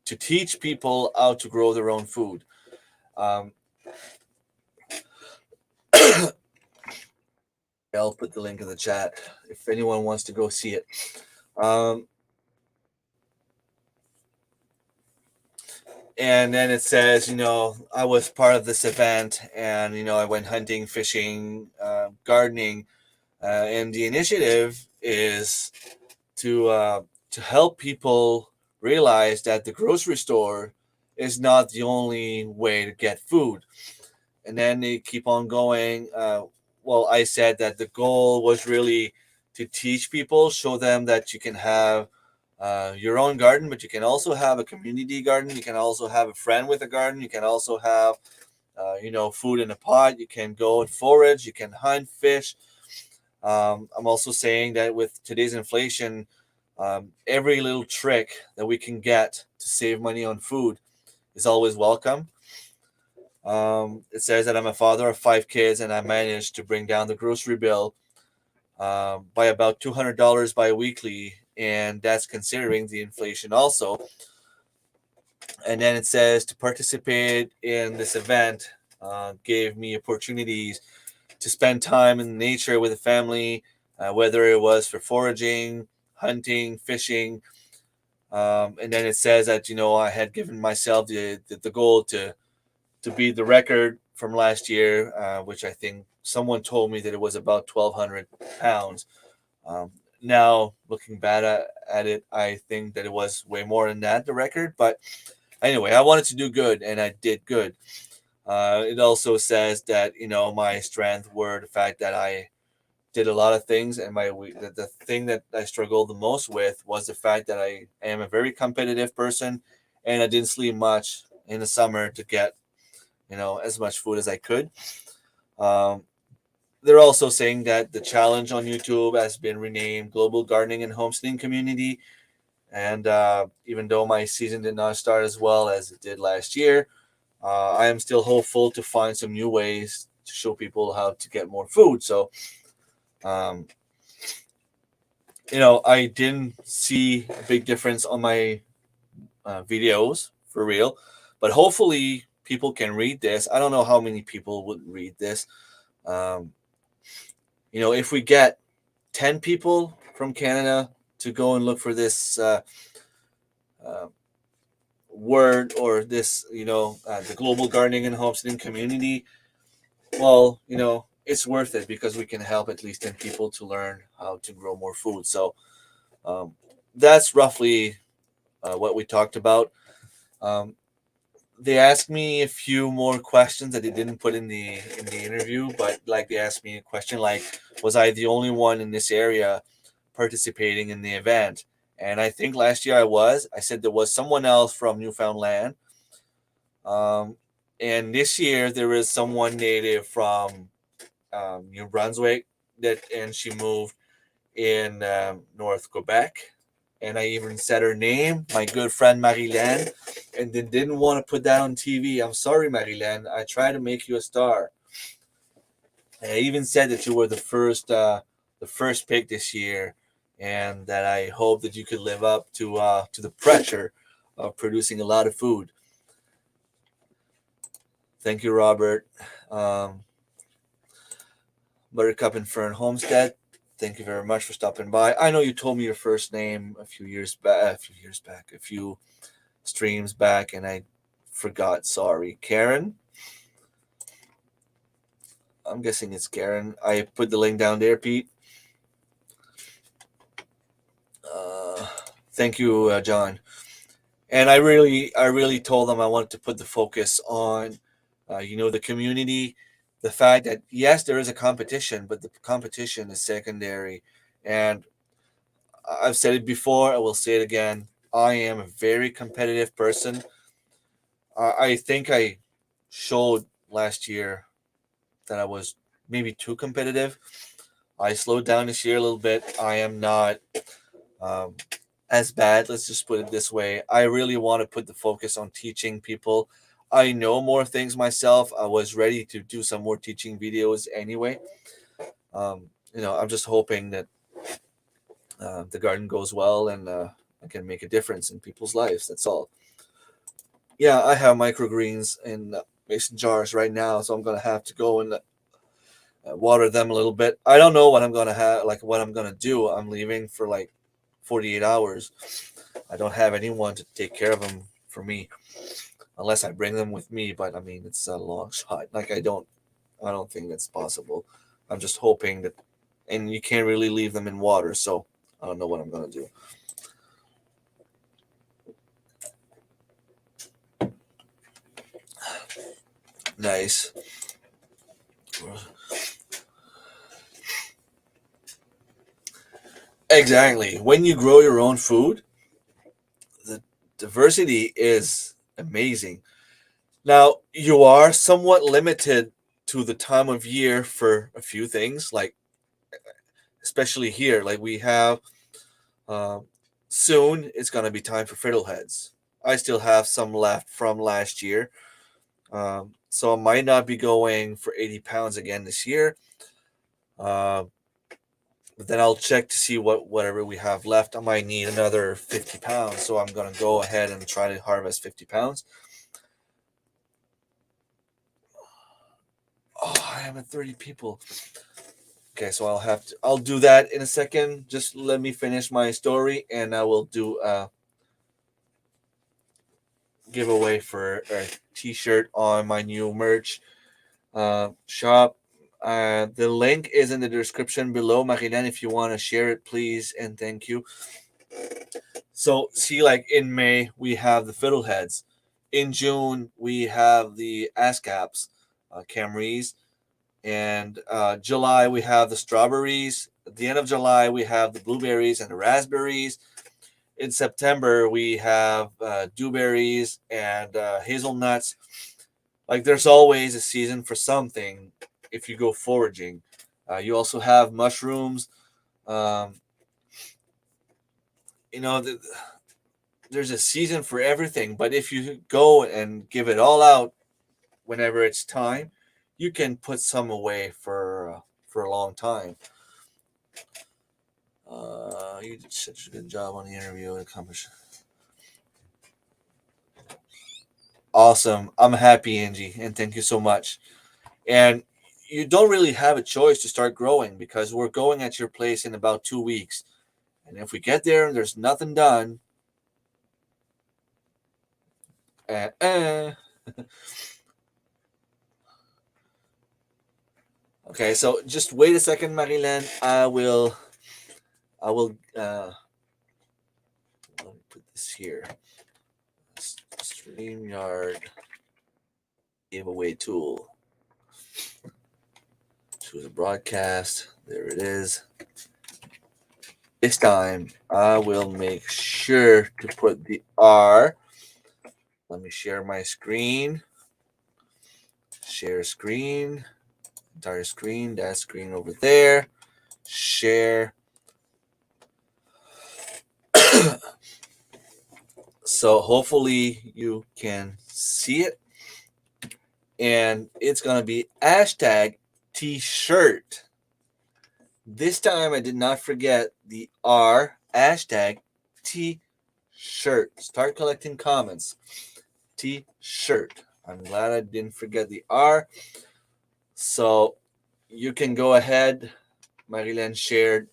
to teach people how to grow their own food. Um, I'll put the link in the chat if anyone wants to go see it. Um, and then it says, I was part of this event, and I went hunting, fishing, gardening, and the initiative is to help people realize that the grocery store is not the only way to get food. And then they keep on going. Well, I said that the goal was really to teach people, show them that you can have your own garden, but you can also have a community garden. You can also have a friend with a garden. You can also have, food in a pot. You can go and forage. You can hunt, fish. I'm also saying that with today's inflation, every little trick that we can get to save money on food is always welcome. It says that I'm a father of 5 kids and I managed to bring down the grocery bill by about $200 bi-weekly, and that's considering the inflation also. And then it says to participate in this event gave me opportunities to spend time in nature with the family, whether it was for foraging, hunting, fishing. And then it says that, I had given myself the goal to beat the record from last year, which I think someone told me that it was about 1,200 pounds. Um, Now, looking back at it, I think that it was way more than that, the record. But anyway, I wanted to do good, and I did good. It also says that, my strength were the fact that I did a lot of things, and the thing that I struggled the most with was the fact that I am a very competitive person, and I didn't sleep much in the summer to get as much food as I could. Um, they're also saying that the challenge on YouTube has been renamed Global Gardening and Homesteading Community. And even though my season did not start as well as it did last year, I am still hopeful to find some new ways to show people how to get more food. So, um, I didn't see a big difference on my videos for real, but hopefully people can read this. I don't know how many people would read this. Um, if we get 10 people from Canada to go and look for this uh, word or this, the global gardening and homesteading community, well, it's worth it because we can help at least 10 people to learn how to grow more food. So um, that's roughly what we talked about. Um, they asked me a few more questions that they didn't put in the interview, but like they asked me a question like, was I the only one in this area participating in the event? And I think last year I was. I said there was someone else from Newfoundland. Um, and this year there is someone native from New Brunswick and she moved in North Quebec. And I even said her name, my good friend Marilyn, and then didn't want to put that on TV. I'm sorry, Marilyn. I tried to make you a star. And I even said that you were the first pick this year, and that I hope that you could live up to the pressure of producing a lot of food. Thank you, Robert. Um, Buttercup and Fern Homestead. Thank you very much for stopping by. I know you told me your first name a few streams back and I forgot. Sorry. Karen? I'm guessing it's Karen. I put the link down there, Pete. Thank you, John. And I really told them I wanted to put the focus on, the community, the fact that yes, there is a competition, but the competition is secondary. And I've said it before, I will say it again. I am a very competitive person. I think I showed last year that I was maybe too competitive. I slowed down this year a little bit. I am not um, as bad. Let's just put it this way. I really want to put the focus on teaching people. I know more things myself. I was ready to do some more teaching videos anyway. I'm just hoping that the garden goes well and I can make a difference in people's lives. That's all. Yeah, I have microgreens in mason jars right now, so I'm gonna have to go and water them a little bit. I don't know what I'm gonna have, like what I'm gonna do. I'm leaving for like 48 hours. I don't have anyone to take care of them for me, unless I bring them with me. But I mean, it's a long shot. Like I don't think that's possible. I'm just hoping that, and you can't really leave them in water, so I don't know what I'm gonna do. Nice. Exactly. When you grow your own food, the diversity is amazing. Now, you are somewhat limited to the time of year for a few things, like especially here. Like we have um, soon, it's going to be time for fiddleheads. I still have some left from last year, so I might not be going for 80 pounds again this year. Uh, but then I'll check to see whatever we have left. I might need another 50 pounds, so I'm going to go ahead and try to harvest 50 pounds. Oh, I am at 30 people. Okay, so I'll do that in a second. Just let me finish my story and I will do a giveaway for a t-shirt on my new merch shop. The link is in the description below, Marilen, if you want to share it, please, and thank you. So, see, like in May, we have the fiddleheads. In June, we have the ASCAPs, Camrys. And July, we have the strawberries. At the end of July, we have the blueberries and the raspberries. In September, we have dewberries and hazelnuts. Like, there's always a season for something if you go foraging. You also have mushrooms. Um, you know, there's a season for everything. But if you go and give it all out whenever it's time, you can put some away for a long time. You did such a good job on the interview and accomplish. Awesome. I'm happy, Angie, and thank you so much. And you don't really have a choice to start growing because we're going at your place in about 2 weeks. And if we get there and there's nothing done, uh, uh. Okay, so just wait a second, Marilyn. I will let me put this here. StreamYard giveaway tool. Choose a broadcast. There it is. This time I will make sure to put the R. Let me share my screen. Share screen. Entire screen. That screen over there. Share. So hopefully you can see it. And it's going to be hashtag t-shirt. This time I did not forget the R, hashtag t-shirt. Start collecting comments. T-shirt. I'm glad I didn't forget the R. So you can go ahead. Marilyn shared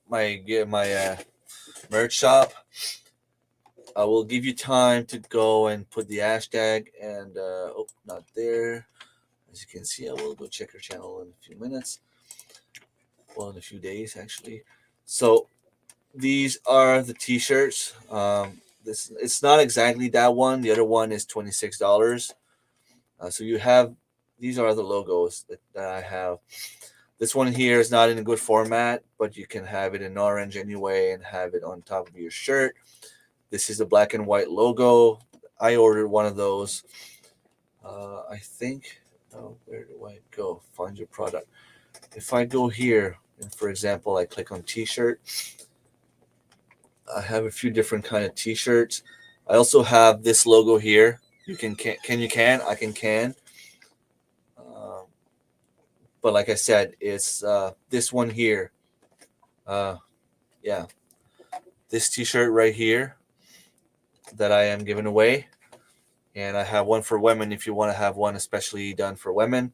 my merch shop. I will give you time to go and put the hashtag and not there. As you can see, I will go check her channel in a few minutes. Well, in a few days actually. So these are the t-shirts. This it's not exactly that one. The other one is $26. So you have these are the logos that I have. This one here is not in a good format, but you can have it in orange anyway and have it on top of your shirt. This is the black and white logo. I ordered one of those. I think. Oh, where do I go? Find your product. If I go here, and for example, I click on T-shirt, I have a few different kind of T-shirts. I also have this logo here. You can I can. Um, but like I said, it's this one here. Uh, yeah, this T-shirt right here that I am giving away, and I have one for women if you want to have one especially done for women.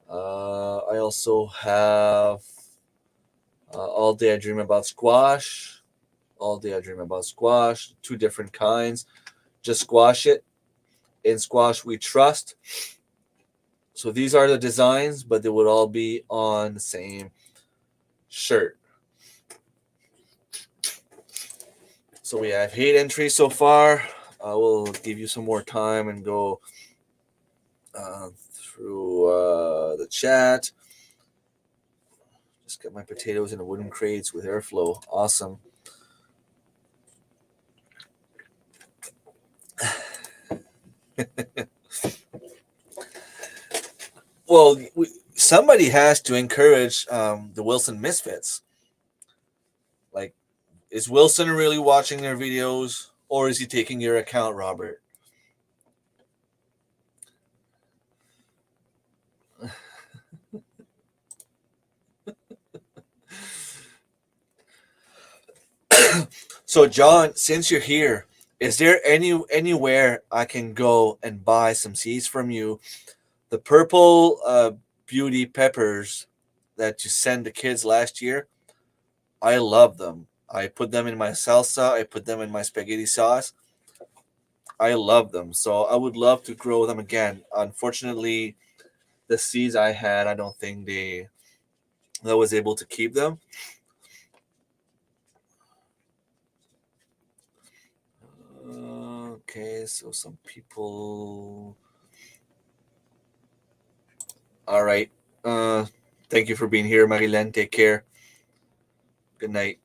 I also have All Day I Dream About Squash. All Day I Dream About Squash. Two different kinds. Just squash it. In squash we trust. So these are the designs, but they would all be on the same shirt. So we have 8 entries so far. I will give you some more time and go through the chat. Just got my potatoes in the wooden crates with airflow. Awesome. Well, somebody has to encourage the Wilson Misfits. Like, is Wilson really watching their videos, or is he taking your account, Robert? So, John, since you're here, is there anywhere I can go and buy some seeds from you? The purple beauty peppers that you sent the kids last year, I love them. I put them in my salsa. I put them in my spaghetti sauce. I love them. So I would love to grow them again. Unfortunately, the seeds I had, I don't think I was able to keep them. Okay, so some people. All right. Thank you for being here, Marilen. Take care. Good night.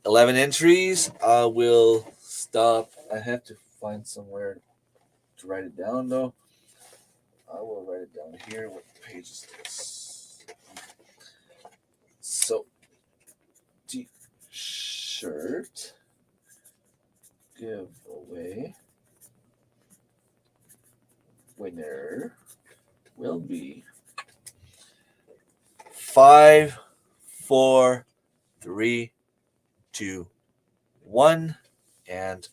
11 entries. I will stop. I have to find somewhere to write it down, though. I will write it down here. What page is this? So, T-shirt giveaway winner will be 5, 4, 3, 2, 1, and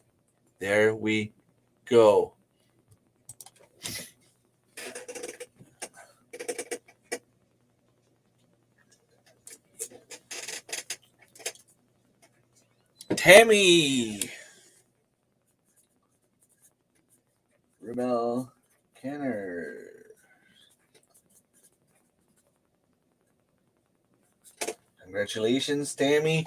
there we go. Tammy Rebel Kenner. Congratulations, Tammy.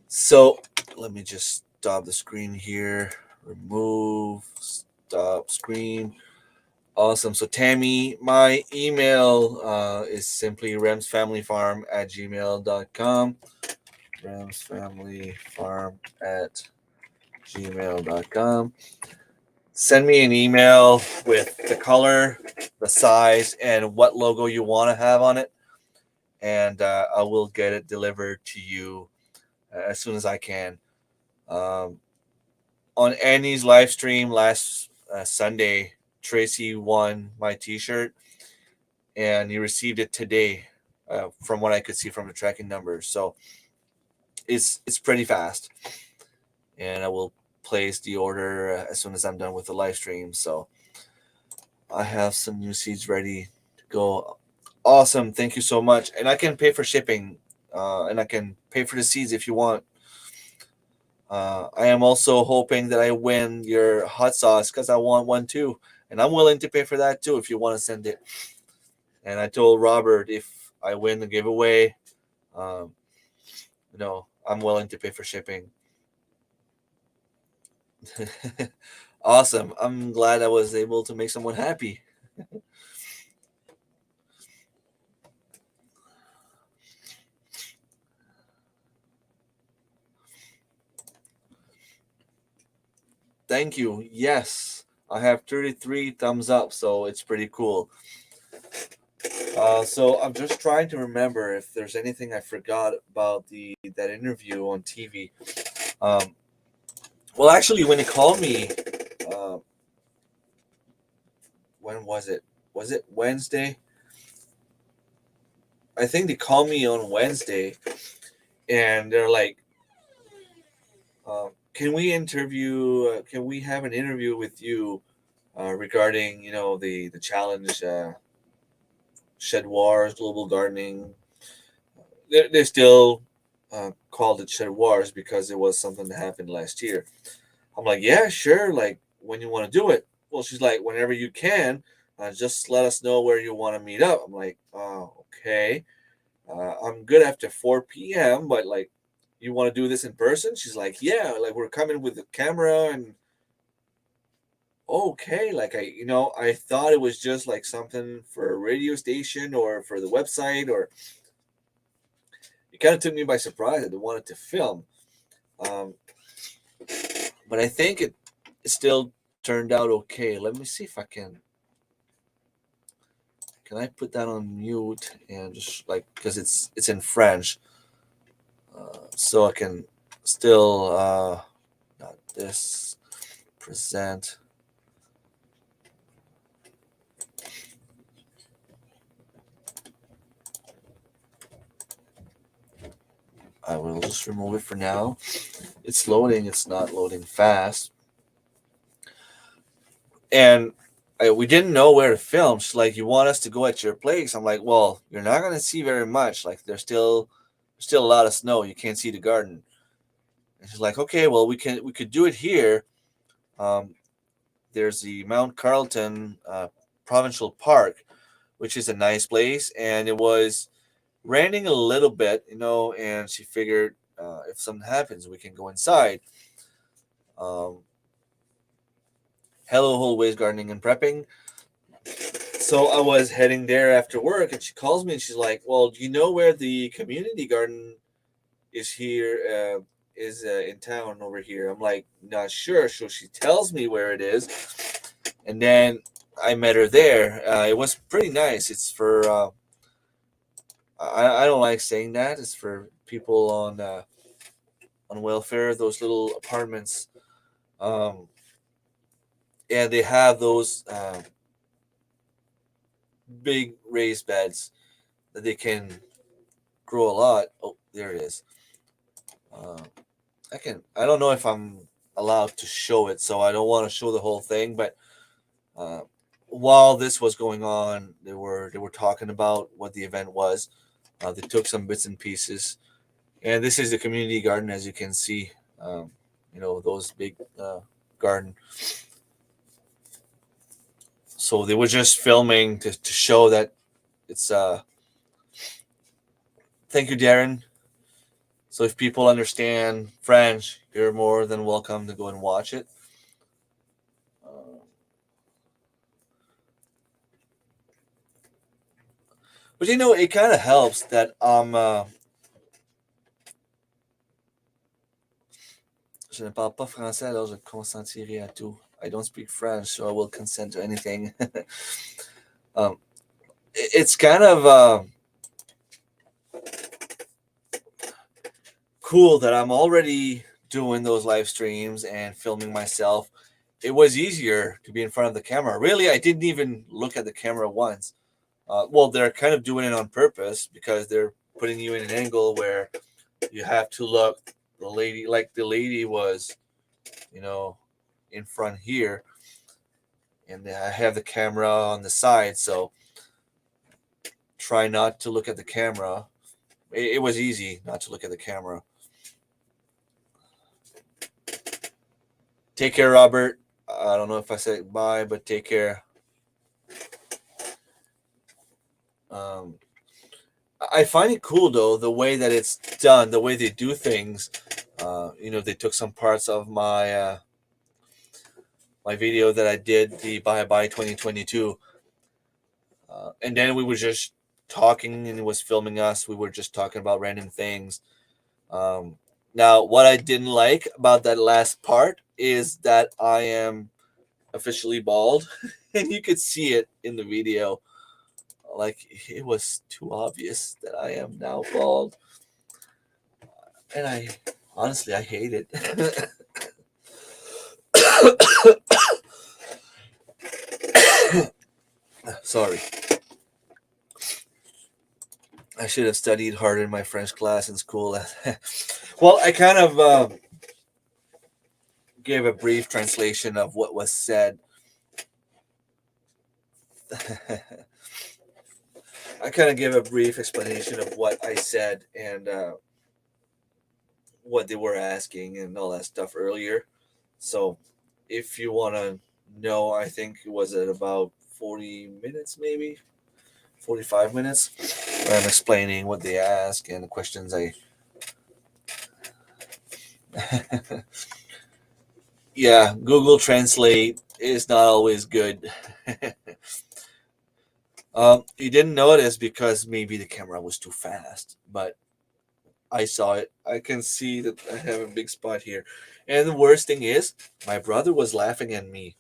So let me just stop the screen here. Remove. Stop screen. Awesome. So Tammy, my email is simply remsfamilyfarm@gmail.com. remsfamilyfarm@gmail.com. Send me an email with the color, the size, and what logo you want to have on it. And I will get it delivered to you as soon as I can. On Annie's live stream last Sunday, Tracy won my T-shirt, and he received it today, from what I could see from the tracking numbers. So it's pretty fast, and I will place the order as soon as I'm done with the live stream. So I have some new seeds ready to go. Awesome. Thank you so much. And I can pay for shipping, and I can pay for the seeds if you want. I am also hoping that I win your hot sauce because I want one too. And I'm willing to pay for that too if you want to send it. And I told Robert if I win the giveaway, um, I'm willing to pay for shipping. Awesome. I'm glad I was able to make someone happy. Thank you. Yes, I have 33 thumbs up, so it's pretty cool. So I'm just trying to remember if there's anything I forgot about that interview on TV. Um, well, actually, when he called me, uh, when was it? Was it Wednesday? I think they called me on Wednesday, and they're like, "Can we interview? Can we have an interview with you regarding the challenge, Shed Wars, Global Gardening?" They still called it Shed Wars because it was something that happened last year. I'm like, yeah, sure. Like, when you want to do it? Well, she's like, whenever you can, just let us know where you want to meet up. I'm like, oh, okay. I'm good after 4 p.m., but like, you want to do this in person? She's like, yeah, like we're coming with the camera and okay. Like I thought it was just like something for a radio station or for the website, or it kind of took me by surprise that they wanted to film. Um, but I think it still turned out okay. Let me see if I can I put that on mute and just like because it's in French, so I can still not this present. I will just remove it for now. It's loading. It's not loading fast, and we didn't know where to film. She's like, "You want us to go at your place?" I'm like, "Well, you're not gonna see very much. Like, there's still a lot of snow. You can't see the garden." And she's like, "Okay, well, we could do it here. Um, there's the Mount Carlton Provincial Park, which is a nice place, and it was raining a little bit, and she figured if something happens, we can go inside." Um, Hello, Whole Ways Gardening and Prepping. So I was heading there after work, and she calls me and she's like, "Well, do you know where the community garden is here? Is in town over here?" I'm like, "Not sure." So she tells me where it is, and then I met her there. It was pretty nice. It's for I don't like saying that. It's for people on welfare. Those little apartments. Um, and they have those big raised beds that they can grow a lot. Oh, there it is. Uh, I don't know if I'm allowed to show it, so I don't want to show the whole thing. But uh, while this was going on, they were talking about what the event was. They took some bits and pieces, and this is the community garden, as you can see. Um, those big garden. So they were just filming to show that it's. Thank you, Darren. So if people understand French, you're more than welcome to go and watch it. Uh, but it kind of helps that je ne parle pas français, alors je consentirai à tout. I don't speak French, so I will consent to anything. um, it's kind of cool that I'm already doing those live streams and filming myself. It was easier to be in front of the camera. Really, I didn't even look at the camera once. Well, they're kind of doing it on purpose because they're putting you in an angle where you have to look the lady was you know, in front here, and I have the camera on the side, so try not to look at the camera. It was easy not to look at the camera. Take care, Robert. I don't know if I said bye, but take care. Um, I find it cool though the way that it's done, the way they do things. They took some parts of my video that I did, the Bye Bye 2022, and then we were just talking, and it was filming us. We were just talking about random things. Um, Now, what I didn't like about that last part is that I am officially bald, and you could see it in the video. Like, it was too obvious that I am now bald, and I hate it. Sorry. I should have studied harder in my French class in school. Well, I kind of gave a brief translation of what was said. I kind of gave a brief explanation of what I said and what they were asking and all that stuff earlier. So, if you want to know, I think it was at about 40 minutes, maybe 45 minutes. Where I'm explaining what they ask and the questions I. Yeah, Google Translate is not always good. You didn't notice because maybe the camera was too fast, but I saw it. I can see that I have a big spot here. And the worst thing is, my brother was laughing at me.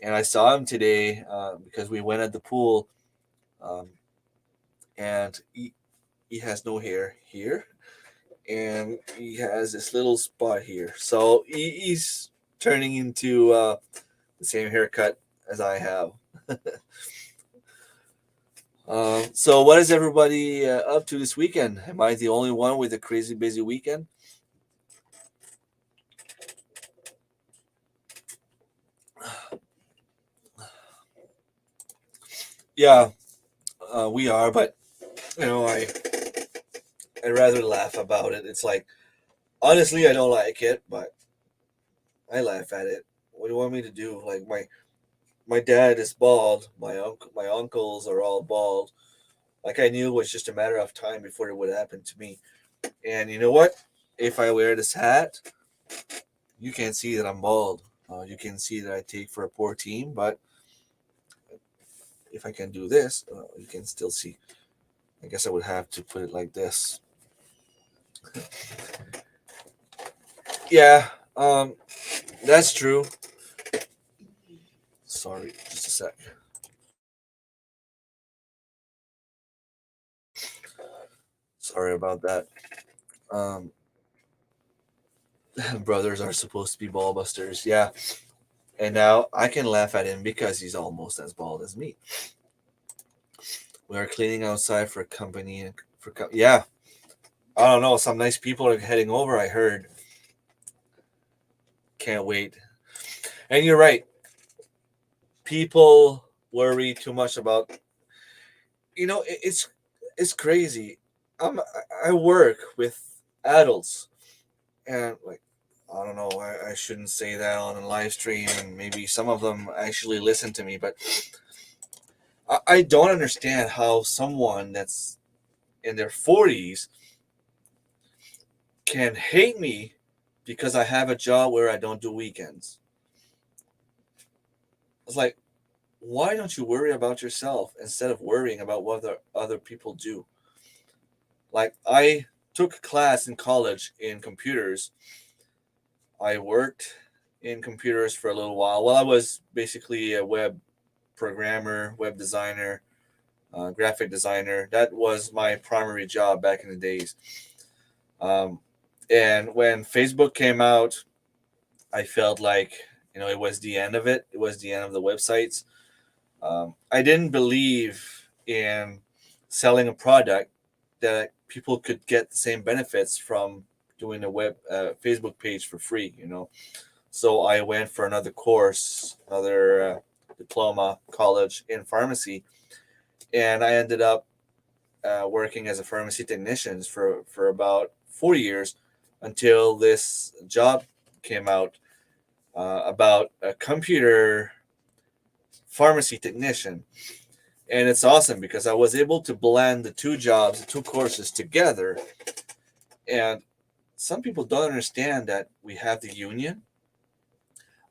And I saw him today because we went at the pool, um, and he has no hair here, and he has this little spot here. So he's turning into the same haircut as I have. So, what is everybody up to this weekend? Am I the only one with a crazy busy weekend? Yeah, we are, but you know, I rather laugh about it. It's like honestly, I don't like it, but I laugh at it. What do you want me to do? Like my dad is bald. My uncles are all bald. Like I knew it was just a matter of time before it would happen to me. And you know what? If I wear this hat, you can't see that I'm bald. You can see that I take for a poor team, but if I can do this, you can still see. I guess I would have to put it like this. Yeah, that's true. Sorry, just a sec. Sorry about that. Um, Brothers are supposed to be ball busters. Yeah, and now I can laugh at him because he's almost as bald as me. We are cleaning outside for a company. Yeah, I don't know. Some nice people are heading over. I heard. Can't wait. And you're right. People worry too much about. It's crazy. I work with adults, and like I don't know. I shouldn't say that on a live stream, and maybe some of them actually listen to me, but I don't understand how someone that's in their 40s can hate me because I have a job where I don't do weekends. It's like, why don't you worry about yourself instead of worrying about what other people do? Like, I took a class in college in computers. I worked in computers for a little while. Well, I was basically a web programmer, web designer, graphic designer. That was my primary job back in the days. Um, and when Facebook came out, I felt like it was the end of it. It was the end of the websites. I didn't believe in selling a product that people could get the same benefits from doing a web Facebook page for free, So I went for another course, another diploma college in pharmacy, and I ended up working as a pharmacy technician for about 4 years until this job came out about a computer pharmacy technician. And it's awesome because I was able to blend the two jobs, the two courses together. And some people don't understand that we have the union.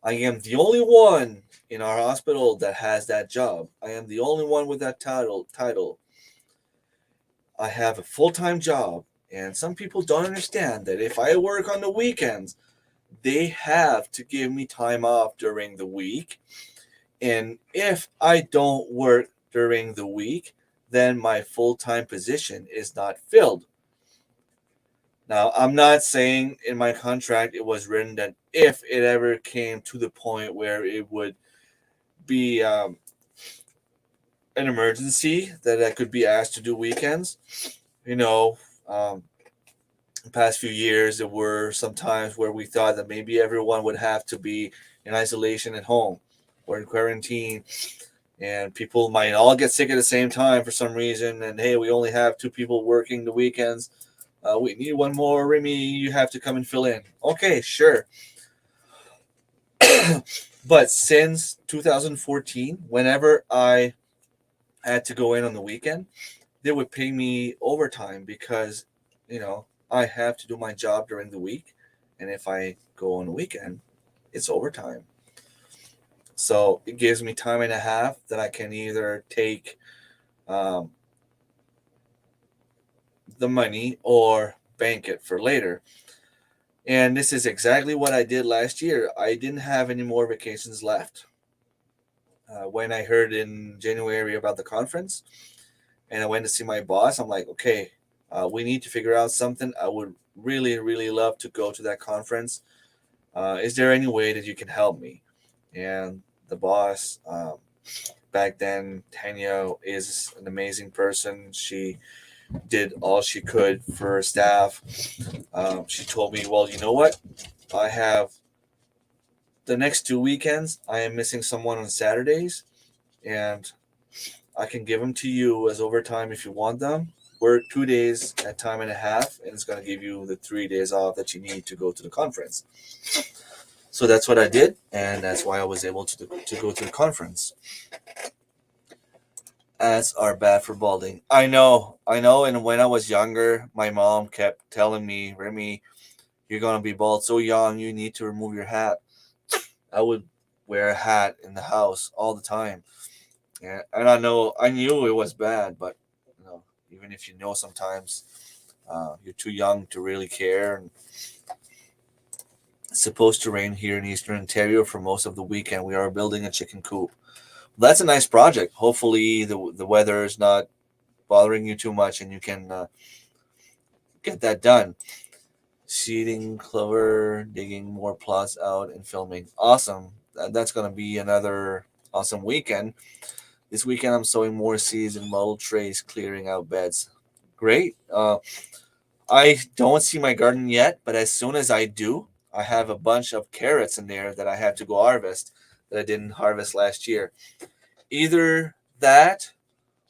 I am the only one in our hospital that has that job. I am the only one with that title. I have a full-time job, and some people don't understand that if I work on the weekends, they have to give me time off during the week. And if I don't work during the week, then my full-time position is not filled. Now, I'm not saying in my contract it was written that if it ever came to the point where it would be an emergency that I could be asked to do weekends. The past few years, there were some times where we thought that maybe everyone would have to be in isolation at home or in quarantine, and people might all get sick at the same time for some reason. And hey, we only have 2 people working the weekends. We need one more. Remy, you have to come and fill in. Okay, sure. But since 2014, whenever I had to go in on the weekend, they would pay me overtime because, I have to do my job during the week. And if I go on the weekend, it's overtime. So it gives me time and a half that I can either take um, the money or bank it for later. And this is exactly what I did last year. I didn't have any more vacations left. When I heard in January about the conference and I went to see my boss, I'm like, okay, we need to figure out something. I would really, really love to go to that conference. Is there any way that you can help me? And the boss, back then, Tanya, is an amazing person. She did all she could for her staff. She told me, well, you know what? I have the next 2 weekends. I am missing someone on Saturdays, and I can give them to you as overtime if you want them. Work 2 days at time and a half, and it's going to give you the 3 days off that you need to go to the conference. So that's what I did, and that's why I was able to go to the conference. Ads are bad for balding. I know. And when I was younger, my mom kept telling me, Remy, you're going to be bald so young, you need to remove your hat. I would wear a hat in the house all the time. And I knew it was bad, but even if you know sometimes you're too young to really care. And it's supposed to rain here in Eastern Ontario for most of the weekend. We are building a chicken coop. That's a nice project. Hopefully the weather is not bothering you too much and you can get that done. Seeding clover, digging more plots out, and filming. Awesome. That's going to be another awesome weekend. This weekend I'm sowing more seeds in model trays, clearing out beds. Great. I don't see my garden yet, but as soon as I do, I have a bunch of carrots in there that I have to go harvest that I didn't harvest last year. Either that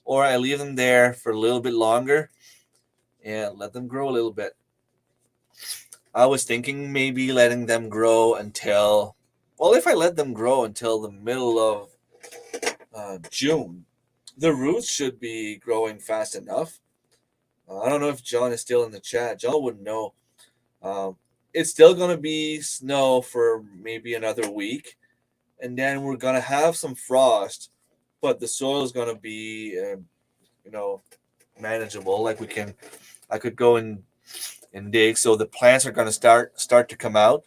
or I leave them there for a little bit longer and let them grow a little bit. I was thinking maybe letting them grow until, well, if I let them grow until the middle of June, the roots should be growing fast enough. I don't know if John is still in the chat. John would know. It's still going to be snow for maybe another week, and then we're going to have some frost, but the soil is going to be, manageable. Like I could go and dig, so the plants are going to start to come out.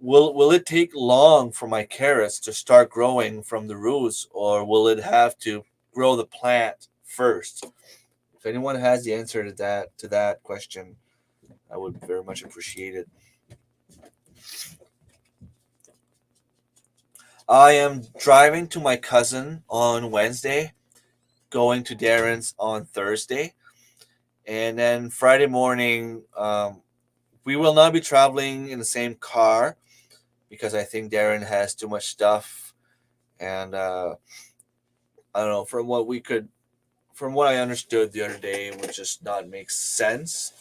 Will it take long for my carrots to start growing from the roots, or will it have to grow the plant first? If anyone has the answer to that question, I would very much appreciate it. I am driving to my cousin on Wednesday, going to Darren's on Thursday, and then Friday morning, We will not be traveling in the same car because I think Darren has too much stuff, and I don't know. From what I understood the other day, it would just not make sense.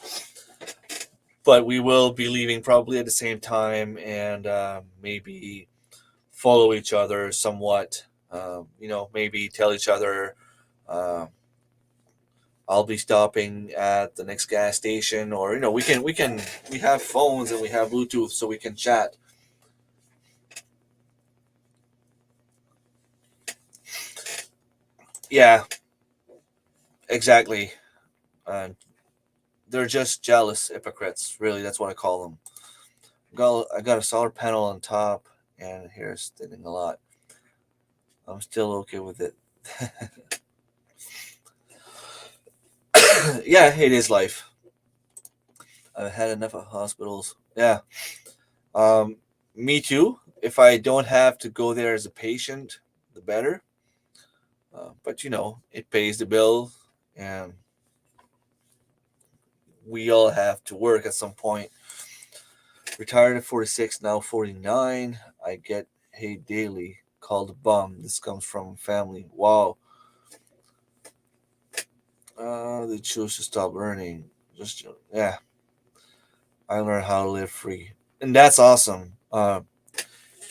But we will be leaving probably at the same time, and maybe follow each other somewhat. Maybe tell each other. Uh, I'll be stopping at the next gas station, or we have phones and we have Bluetooth, so we can chat. Yeah, exactly. Uh, they're just jealous hypocrites. Really, that's what I call them. I got a solar panel on top, and here's thinning a lot. I'm still okay with it. Yeah, it is life. I've had enough of hospitals. Yeah. Um, Me too. If I don't have to go there as a patient, the better. But it pays the bill, and we all have to work at some point. Retired at 46, now 49. I get paid daily. Called a bum. This comes from family. Wow. They choose to stop earning. Just yeah. I learned how to live free, and that's awesome.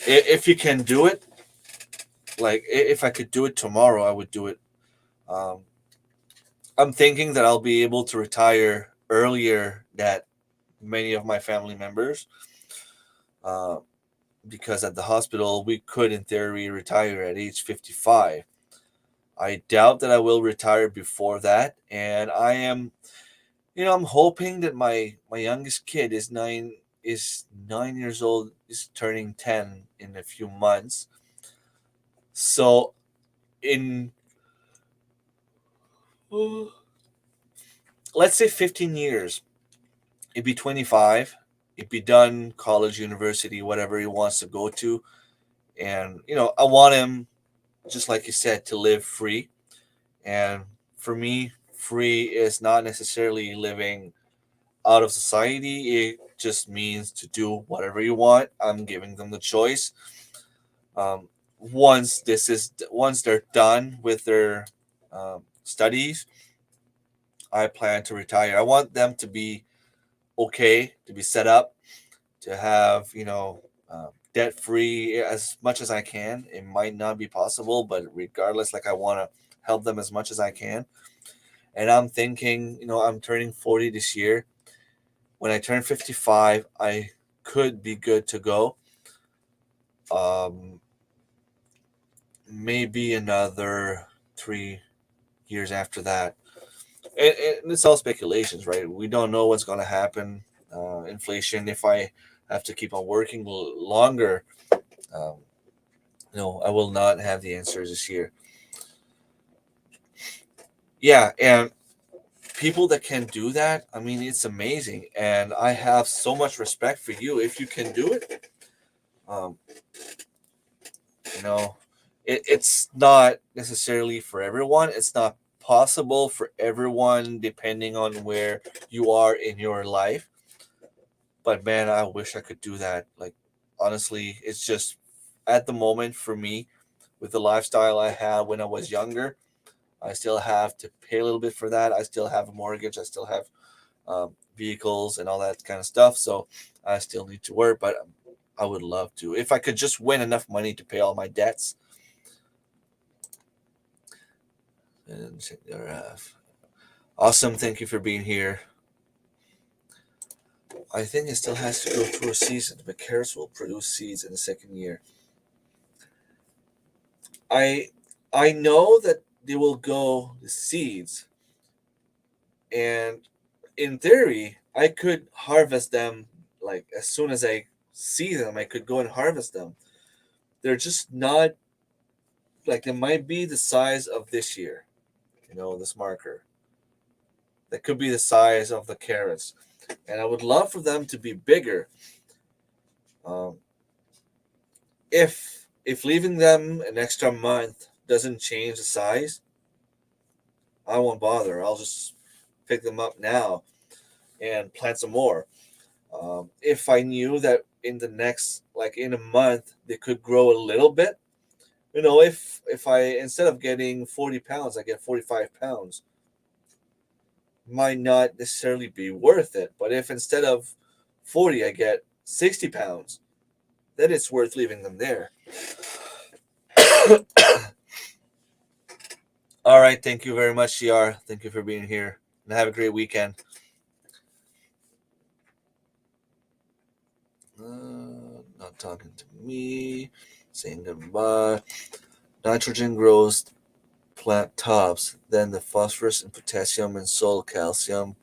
If you can do it, like if I could do it tomorrow, I would do it. Um, I'm thinking that I'll be able to retire earlier than many of my family members, uh, because at the hospital we could, in theory, retire at age 55. I doubt that I will retire before that, and I'm hoping that my youngest kid is 9 years old, is turning 10 in a few months. So in uh, let's say 15 years, it'd be 25. It'd be done college, university, whatever he wants to go to, and I want him, just like you said, to live free. And for me, free is not necessarily living out of society. It just means to do whatever you want. I'm giving them the choice. Once they're done with their studies, I plan to retire. I want them to be okay, to be set up, to have debt free as much as I can. It might not be possible, but regardless, like I want to help them as much as I can. And I'm thinking, I'm turning 40 this year. When I turn 55, I could be good to go. Um, Maybe another 3 years after that. And it's all speculations, right? We don't know what's going to happen. Inflation, if I have to keep on working longer, um, I will not have the answers this year. Yeah, and people that can do that, I mean, it's amazing. And I have so much respect for you if you can do it. Um, you know, it's not necessarily for everyone. It's not possible for everyone depending on where you are in your life. But man, I wish I could do that. Like, honestly, it's just at the moment for me, with the lifestyle I had when I was younger, I still have to pay a little bit for that. I still have a mortgage. I still have vehicles and all that kind of stuff. So I still need to work, but I would love to. If I could just win enough money to pay all my debts. And awesome. Thank you for being here. I think it still has to go through a season, but carrots will produce seeds in the second year. I I know that they will go the seeds, and in theory, I could harvest them like as soon as I see them. I could go and harvest them. They're just not like they might be the size of this year. This marker that could be the size of the carrots, and I would love for them to be bigger. Um, if leaving them an extra month doesn't change the size, I won't bother. I'll just pick them up now and plant some more. If I knew that in the next, like in a month, they could grow a little bit, if I, instead of getting 40 pounds, I get 45 pounds, might not necessarily be worth it. But if instead of 40, I get 60 pounds, then it's worth leaving them there. All right. Thank you very much, CR. Thank you for being here. And have a great weekend. Not talking to me. Saying goodbye. Nitrogen grows plant tops. Then the phosphorus and potassium and soil calcium.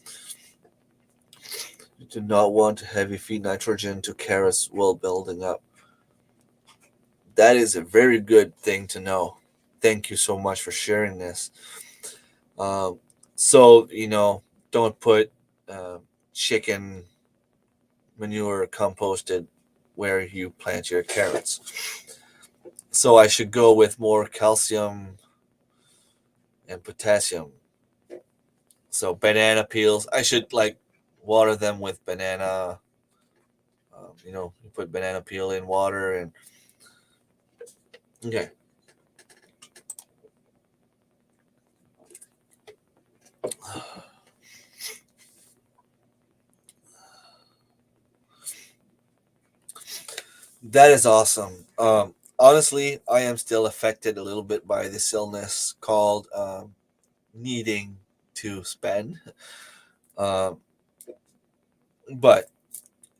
You do not want to heavy feed nitrogen to carrots while building up. That is a very good thing to know. Thank you so much for sharing this. Um, so, don't put uh, chicken manure composted where you plant your carrots. So, I should go with more calcium and potassium. So, banana peels, I should like water them with banana. You put banana peel in water and okay. That is awesome. Honestly, I am still affected a little bit by this illness called needing to spend. Um, but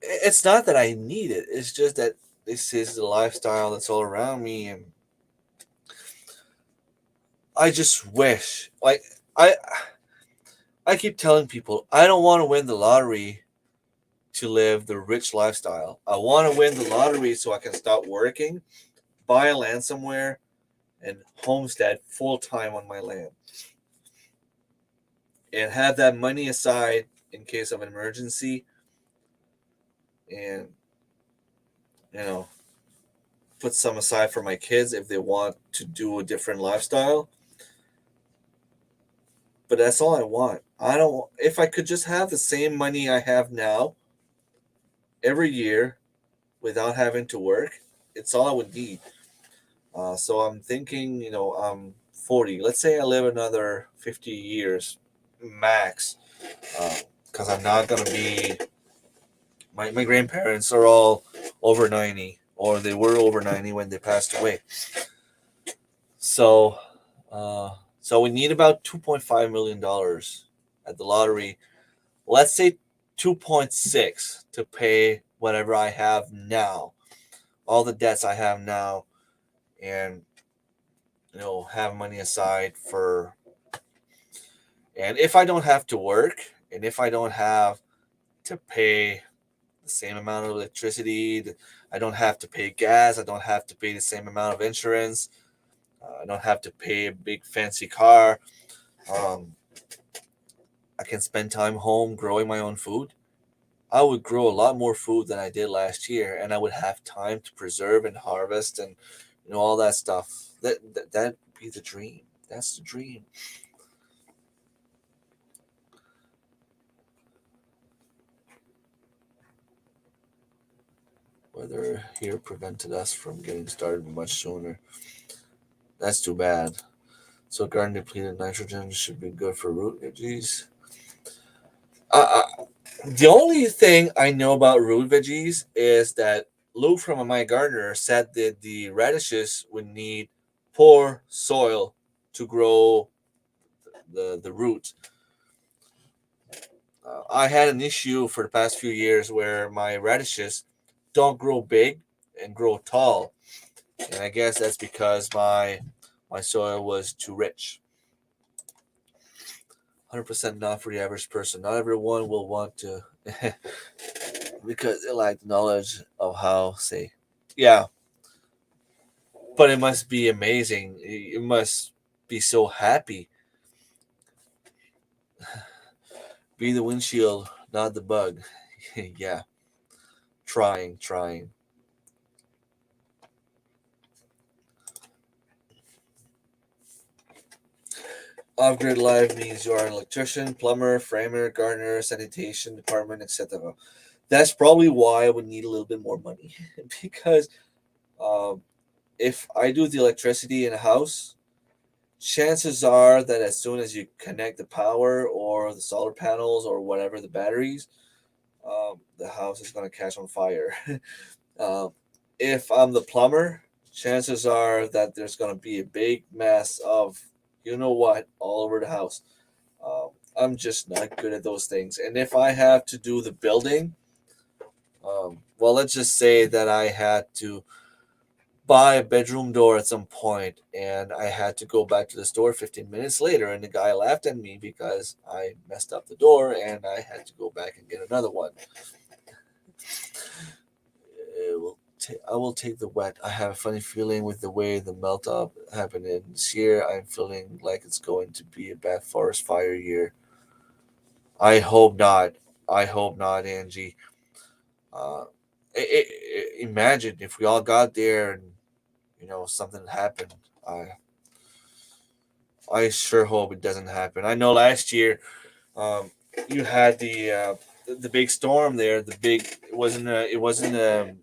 it's not that I need it. It's just that this is the lifestyle that's all around me, and I just wish, like, I I keep telling people I don't want to win the lottery to live the rich lifestyle. I want to win the lottery so I can stop working, buy a land somewhere, and homestead full time on my land, and have that money aside in case of an emergency, and you know put some aside for my kids if they want to do a different lifestyle. But that's all I want. I don't, if I could just have the same money I have now every year without having to work, it's all I would need. So I'm thinking, I'm 40. Let's say I live another 50 years max, because I'm not going to be, my grandparents are all over 90, or they were over 90 when they passed away. So, uh, so we need about $2.5 million at the lottery. Let's say 2.6 to pay whatever I have now, all the debts I have now, and have money aside for. And if I don't have to work, and if I don't have to pay the same amount of electricity, I don't have to pay gas, I don't have to pay the same amount of insurance, I don't have to pay a big fancy car. Um, I can spend time home growing my own food. I would grow a lot more food than I did last year, and I would have time to preserve and harvest and all that stuff. That would be the dream. That's the dream. Weather here prevented us from getting started much sooner. That's too bad. So garden depleted nitrogen should be good for root veggies. Uh, uh, the only thing I know about root veggies is that Luke from My Gardener said that the radishes would need poor soil to grow the roots. I had an issue for the past few years where my radishes don't grow big and grow tall, and I guess that's because my soil was too rich. 100% not for the average person. Not everyone will want to, because they lack knowledge of how, say, yeah. But it must be amazing. It must be so happy. Be the windshield, not the bug. Yeah, trying. Off-grid live means you are an electrician, plumber, framer, gardener, sanitation department, etc. That's probably why I would need a little bit more money because um, if I do the electricity in a house, chances are that as soon as you connect the power or the solar panels or whatever the batteries, the house is going to catch on fire. um, if I'm the plumber, chances are that there's going to be a big mess of you know what all over the house. Um, I'm just not good at those things. And if I have to do the building, well, let's just say that I had to buy a bedroom door at some point and I had to go back to the store 15 minutes later and the guy laughed at me because I messed up the door and I had to go back and get another one. I will take the wet. I have a funny feeling with the way the melt up happened in this year. I'm feeling like it's going to be a bad forest fire year. I hope not. I hope not, Angie. Uh, Imagine if we all got there and something happened. I sure hope it doesn't happen. I know last year, um, you had the big storm there. The big it wasn't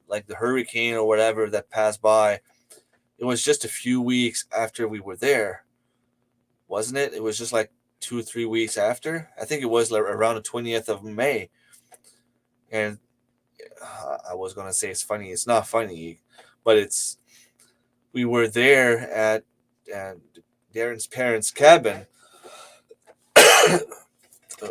like the hurricane or whatever that passed by. It was just a few weeks after we were there, wasn't it? It was just like 2 or 3 weeks after. I think it was like around the 20th of May. And I was gonna say it's funny. It's not funny, but it's we were there at Darren's parents' cabin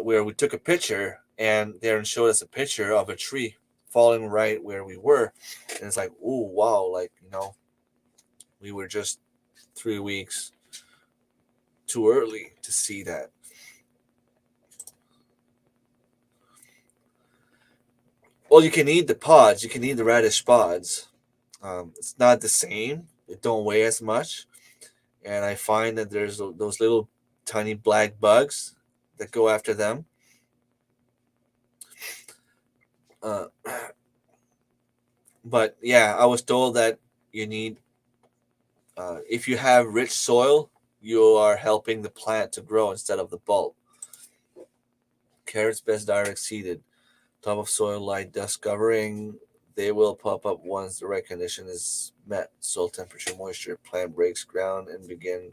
where we took a picture, and Darren showed us a picture of a tree falling right where we were, and it's like, oh wow, like we were just 3 weeks too early to see that. Well, you can eat the pods. You can eat the radish pods. It's not the same. It don't weigh as much, and I find that there's those little tiny black bugs that go after them. Uh, but yeah, I was told that you need if you have rich soil, you are helping the plant to grow instead of the bulb. Carrots best direct seeded. Top of soil, light dust covering. They will pop up once the right condition is met. Soil temperature, moisture, plant breaks ground and begin.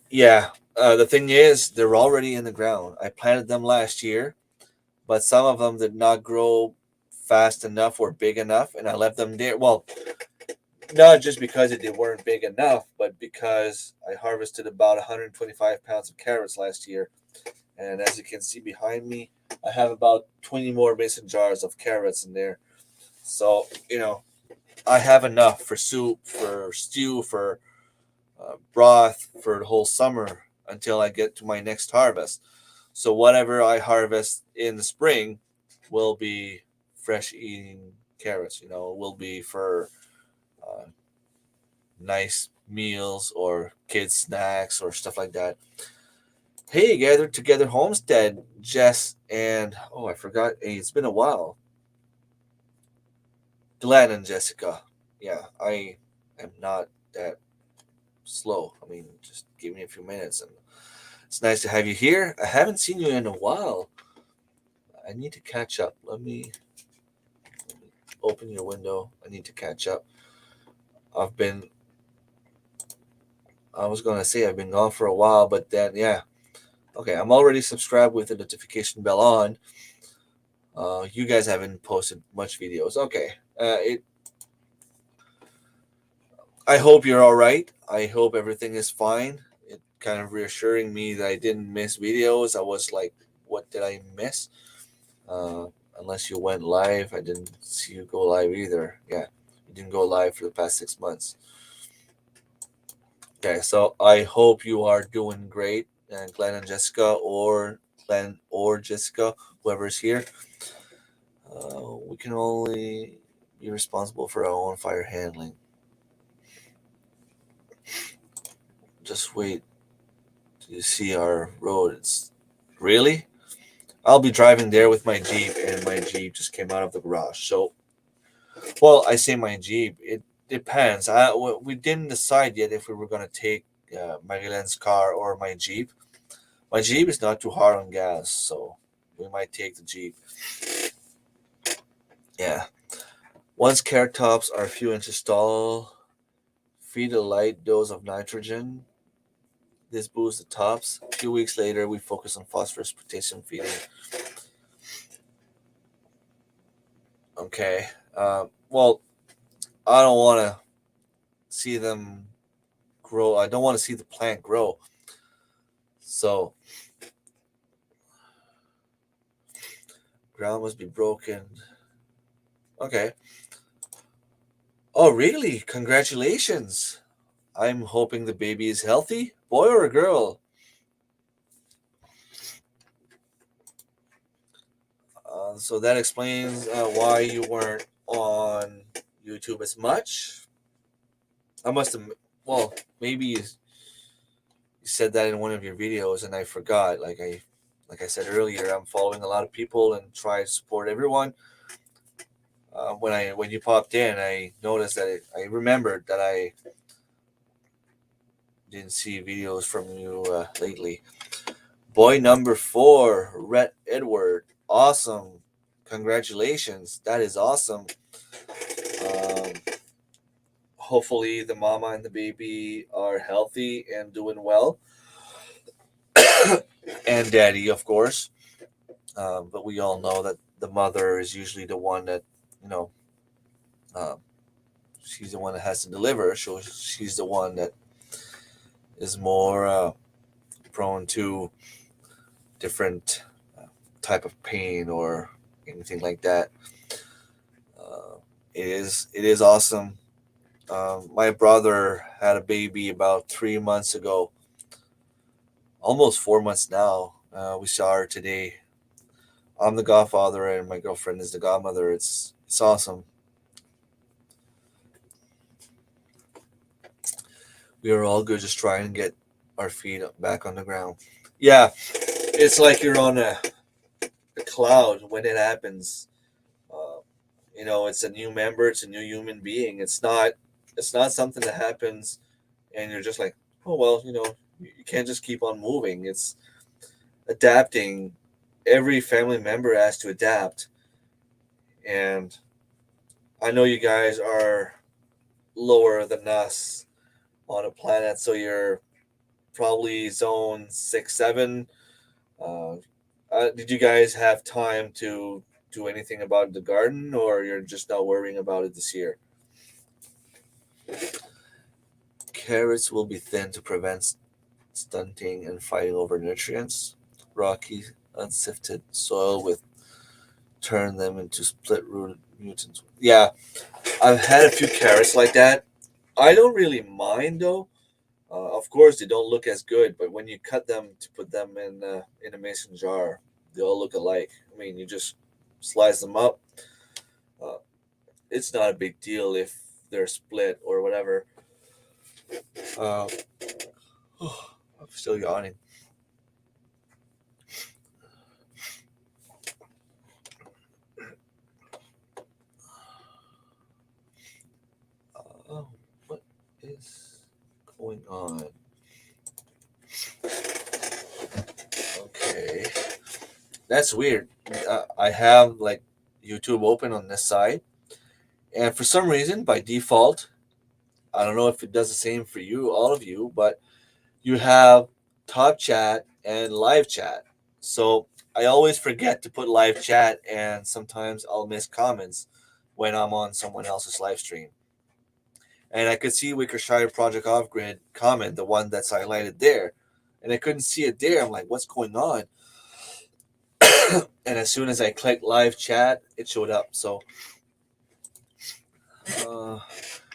Yeah, the thing is, they're already in the ground. I planted them last year, but some of them did not grow fast enough or big enough, and I left them there. Well, not just because they weren't big enough, but because I harvested about 125 pounds of carrots last year. And as you can see behind me, I have about 20 more mason jars of carrots in there. So, I have enough for soup, for stew, for broth for the whole summer until I get to my next harvest. So, whatever I harvest in the spring will be fresh eating carrots, will be for uh, nice meals or kids' snacks or stuff like that. Hey, gathered together homestead, Jess, and oh, I forgot. Hey, it's been a while. Glenn and Jessica. Yeah, I am not that slow. I mean, just give me a few minutes, and it's nice to have you here. I haven't seen you in a while. I need to catch up. Let me open your window. I need to catch up. I've been. I was gonna say I've been gone for a while, but then yeah. Okay, I'm already subscribed with the notification bell on. You guys haven't posted much videos. Okay. It. I hope you're all right. I hope everything is fine. It kind of reassuring me that I didn't miss videos. I was like, what did I miss? Uh, Unless you went live, I didn't see you go live either. Yeah, you didn't go live for the past 6 months. Okay, so I hope you are doing great, and Glenn and Jessica, or Glenn or Jessica, whoever's here. We can only be responsible for our own fire handling. Just wait till you see our road. It's really. I'll be driving there with my Jeep, and my Jeep just came out of the garage. So, well, I say my Jeep. It depends. We didn't decide yet if we were gonna take Magellan's car or my Jeep. My Jeep is not too hard on gas, so we might take the Jeep. Yeah. Once carrot tops are a few inches tall, feed a light dose of nitrogen. This boosts the tops. A few weeks later, we focus on phosphorus potassium feeding. Okay. Well, I don't want to see them grow. I don't want to see the plant grow. So, ground must be broken. Okay. Oh, really? Congratulations. I'm hoping the baby is healthy. Boy or a girl? So that explains why you weren't on YouTube as much. I must have, well, maybe you said that in one of your videos and I forgot. Like I said earlier, I'm following a lot of people and try to support everyone. When you popped in, I noticed that I remembered that I didn't see videos from you lately. Boy number 4, Rhett Edward. Awesome. Congratulations. That is awesome. Um, Hopefully, the mama and the baby are healthy and doing well. And daddy, of course. But we all know that the mother is usually the one that, you know, um, she's the one that has to deliver. So she's the one that is more prone to different type of pain or anything like that. Uh, it is awesome. My brother had a baby about 3 months ago, almost 4 months now. We saw her today. I'm the godfather, and my girlfriend is the godmother. It's awesome. We are all good, just trying to get our feet back on the ground. Yeah, it's like you're on a cloud when it happens. Uh, it's a new member, it's a new human being. It's not something that happens and you're just like, oh well, you can't just keep on moving. It's adapting. Every family member has to adapt, and I know you guys are lower than us on a planet, so you're probably zone 6, 7. Uh, did you guys have time to do anything about the garden, or you're just not worrying about it this year? Carrots will be thin to prevent stunting and fighting over nutrients. Rocky, unsifted soil with turn them into split rooted mutants. Yeah, I've had a few carrots like that. I don't really mind though. Of course, they don't look as good, but when you cut them to put them in a mason jar, they all look alike. I mean, you just slice them up. Uh, it's not a big deal if they're split or whatever. Uh, I'm still yawning. Oh, what is going on? Okay, that's weird. I have like YouTube open on this side, and for some reason, by default, I don't know if it does the same for you, all of you, but you have top chat and live chat. So I always forget to put live chat, and sometimes I'll miss comments when I'm on someone else's live stream. And I could see Wickershire Project Off Grid comment, the one that's highlighted there, and I couldn't see it there. I'm like, what's going on? And as soon as I clicked live chat, it showed up. So uh,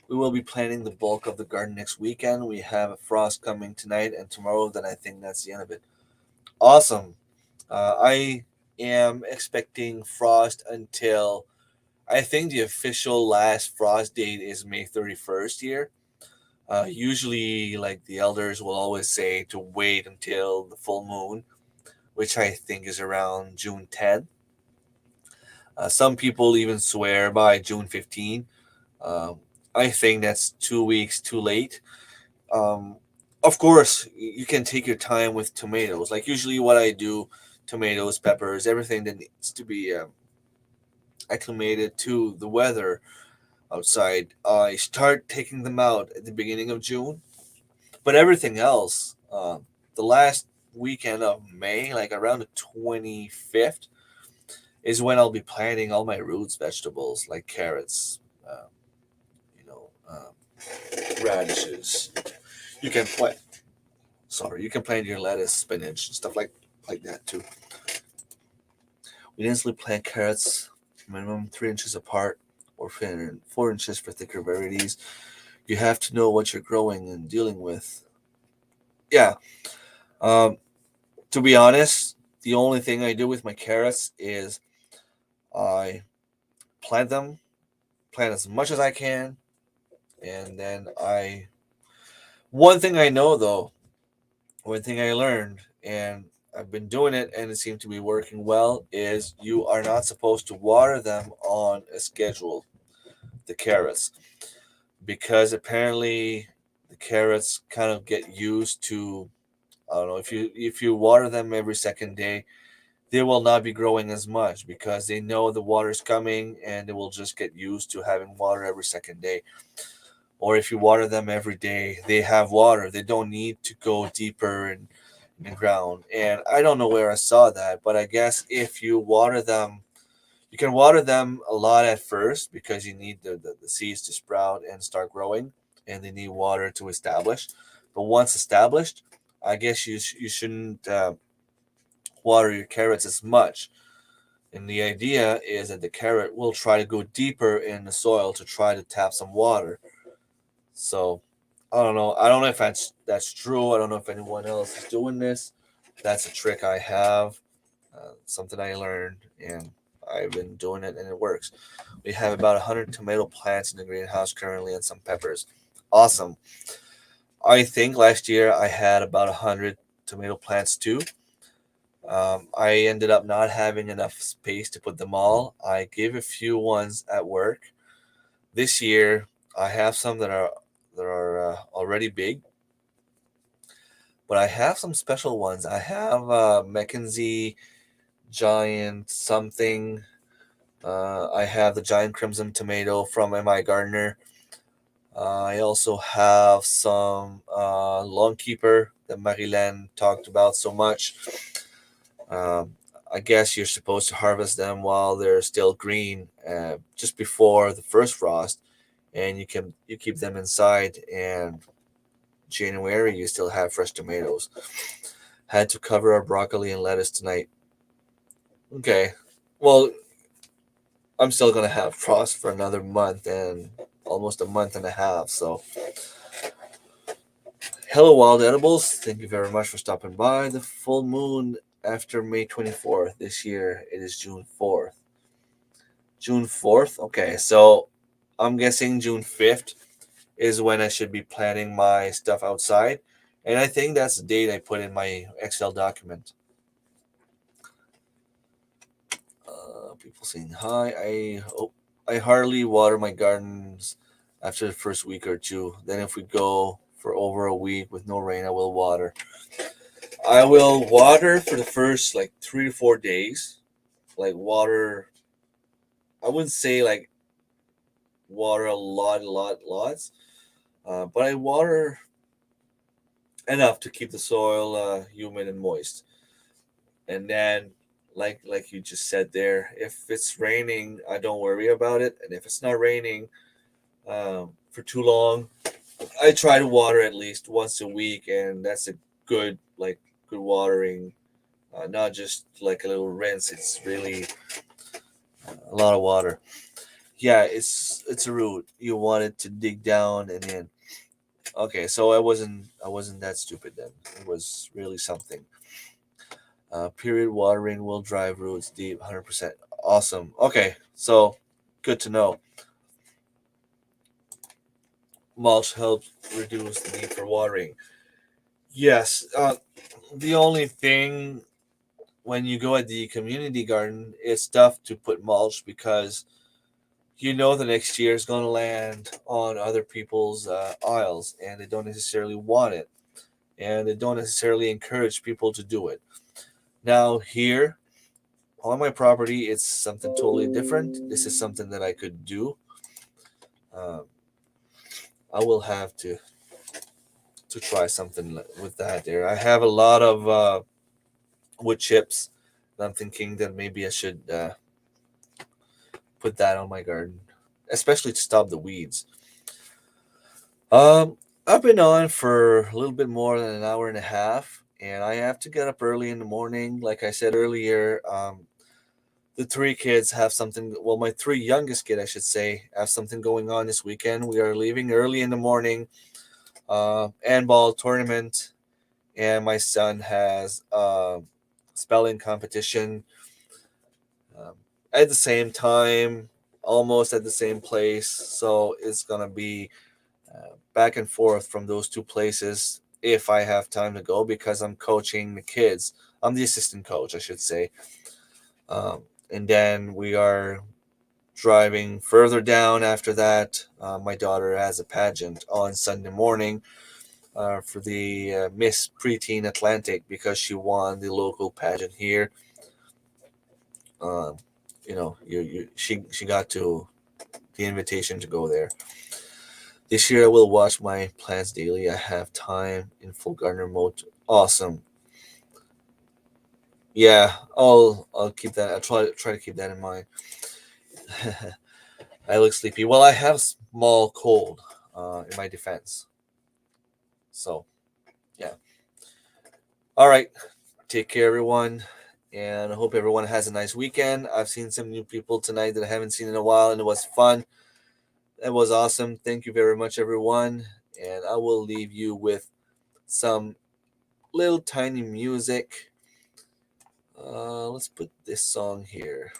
we will be planting the bulk of the garden next weekend. We have a frost coming tonight and tomorrow. Then I think that's the end of it. Awesome. I am expecting frost until I think the official last frost date is May 31st here. Usually, like the elders will always say to wait until the full moon, which I think is around June 10th. Some people even swear by June 15th. Um, I think that's 2 weeks too late. Um, Of course, you can take your time with tomatoes. Like usually, what I do, tomatoes, peppers, everything that needs to be acclimated to the weather outside. I start taking them out at the beginning of June, but everything else, the last weekend of May, like around the 25th, is when I'll be planting all my roots vegetables like carrots, you know, radishes. You can plant, sorry, you can plant your lettuce, spinach, and stuff like that too. We densely plant carrots, minimum 3 inches apart, or 4 inches for thicker varieties. You have to know what you're growing and dealing with. Yeah. Um, to be honest, the only thing I do with my carrots is I plant them, plant as much as I can, and then I. One thing I know though, one thing I learned, and I've been doing it and it seemed to be working well, is you are not supposed to water them on a schedule, the carrots, because apparently the carrots kind of get used to, I don't know, if you water them every second day, they will not be growing as much because they know the water's coming and they will just get used to having water every second day. Or if you water them every day, they have water. They don't need to go deeper in the ground. And I don't know where I saw that, but I guess if you water them, you can water them a lot at first because you need the seeds to sprout and start growing, and they need water to establish. But once established, I guess you shouldn't water your carrots as much. And the idea is that the carrot will try to go deeper in the soil to try to tap some water. So I don't know. I don't know if that's true. I don't know if anyone else is doing this. That's a trick I have, something I learned, and I've been doing it, and it works. We have about 100 tomato plants in the greenhouse currently, and some peppers. Awesome. I think last year I had about 100 tomato plants too. I ended up not having enough space to put them all. I gave a few ones at work. This year, I have some that are already big, but I have some special ones. I have Mackenzie Giant something. I have the Giant Crimson Tomato from MI Gardner. I also have some Lawn Keeper that Marilyn talked about so much. Um, I guess you're supposed to harvest them while they're still green, just before the first frost, and you keep them inside. And January, you still have fresh tomatoes. Had to cover our broccoli and lettuce tonight. Okay, well, I'm still gonna have frost for another month and almost a month and a half. So, hello, Wild Edibles. Thank you very much for stopping by. The full moon after May 24th this year. It is June 4th. June 4th? Okay, so I'm guessing June 5th is when I should be planning my stuff outside. And I think that's the date I put in my Excel document. People saying hi. I hardly water my gardens after the first week or two. Then if we go for over a week with no rain, I will water. I will water for the first like 3 to 4 days. Like water, I wouldn't say like water lots. But I water enough to keep the soil humid and moist. And then, like you just said there, if it's raining, I don't worry about it. And if it's not raining for too long, I try to water at least once a week, and that's a good watering. Not just like a little rinse. It's really a lot of water. Yeah, it's a root. You want it to dig down and in. Okay, so I wasn't that stupid then. It was really something. Period watering will drive roots deep, 100%. Awesome. Okay, so good to know. Mulch helps reduce the need for watering. Yes. The only thing when you go at the community garden, it's tough to put mulch because you know the next year is going to land on other people's aisles and they don't necessarily want it. and they don't necessarily encourage people to do it. Now, here on my property, it's something totally different. This is something that I could do. Um, I will have to try something with that there. I have a lot of wood chips, and I'm thinking that maybe I should put that on my garden, especially to stop the weeds. Um, I've been on for a little bit more than an hour and a half, and I have to get up early in the morning. Like I said earlier, the three kids have something. Well, my three youngest kid, I should say, have something going on this weekend. We are leaving early in the morning, handball tournament, and my son has spelling competition um, at the same time, almost at the same place. So it's gonna be back and forth from those two places if I have time to go because I'm coaching the kids. I'm the assistant coach, I should say. And then we are driving further down after that. My daughter has a pageant on Sunday morning for the Miss Preteen Atlantic because she won the local pageant here. Um, she got to the invitation to go there. This year I will watch my plants daily. I have time in full gardener mode. Awesome. Yeah, I'll keep that. I'll try to keep that in mind. I look sleepy. Well, I have small cold in my defense. So yeah. All right. Take care, everyone, and I hope everyone has a nice weekend. I've seen some new people tonight that I haven't seen in a while, and it was fun. It was awesome. Thank you very much, everyone. And I will leave you with some little tiny music. Let's put this song here.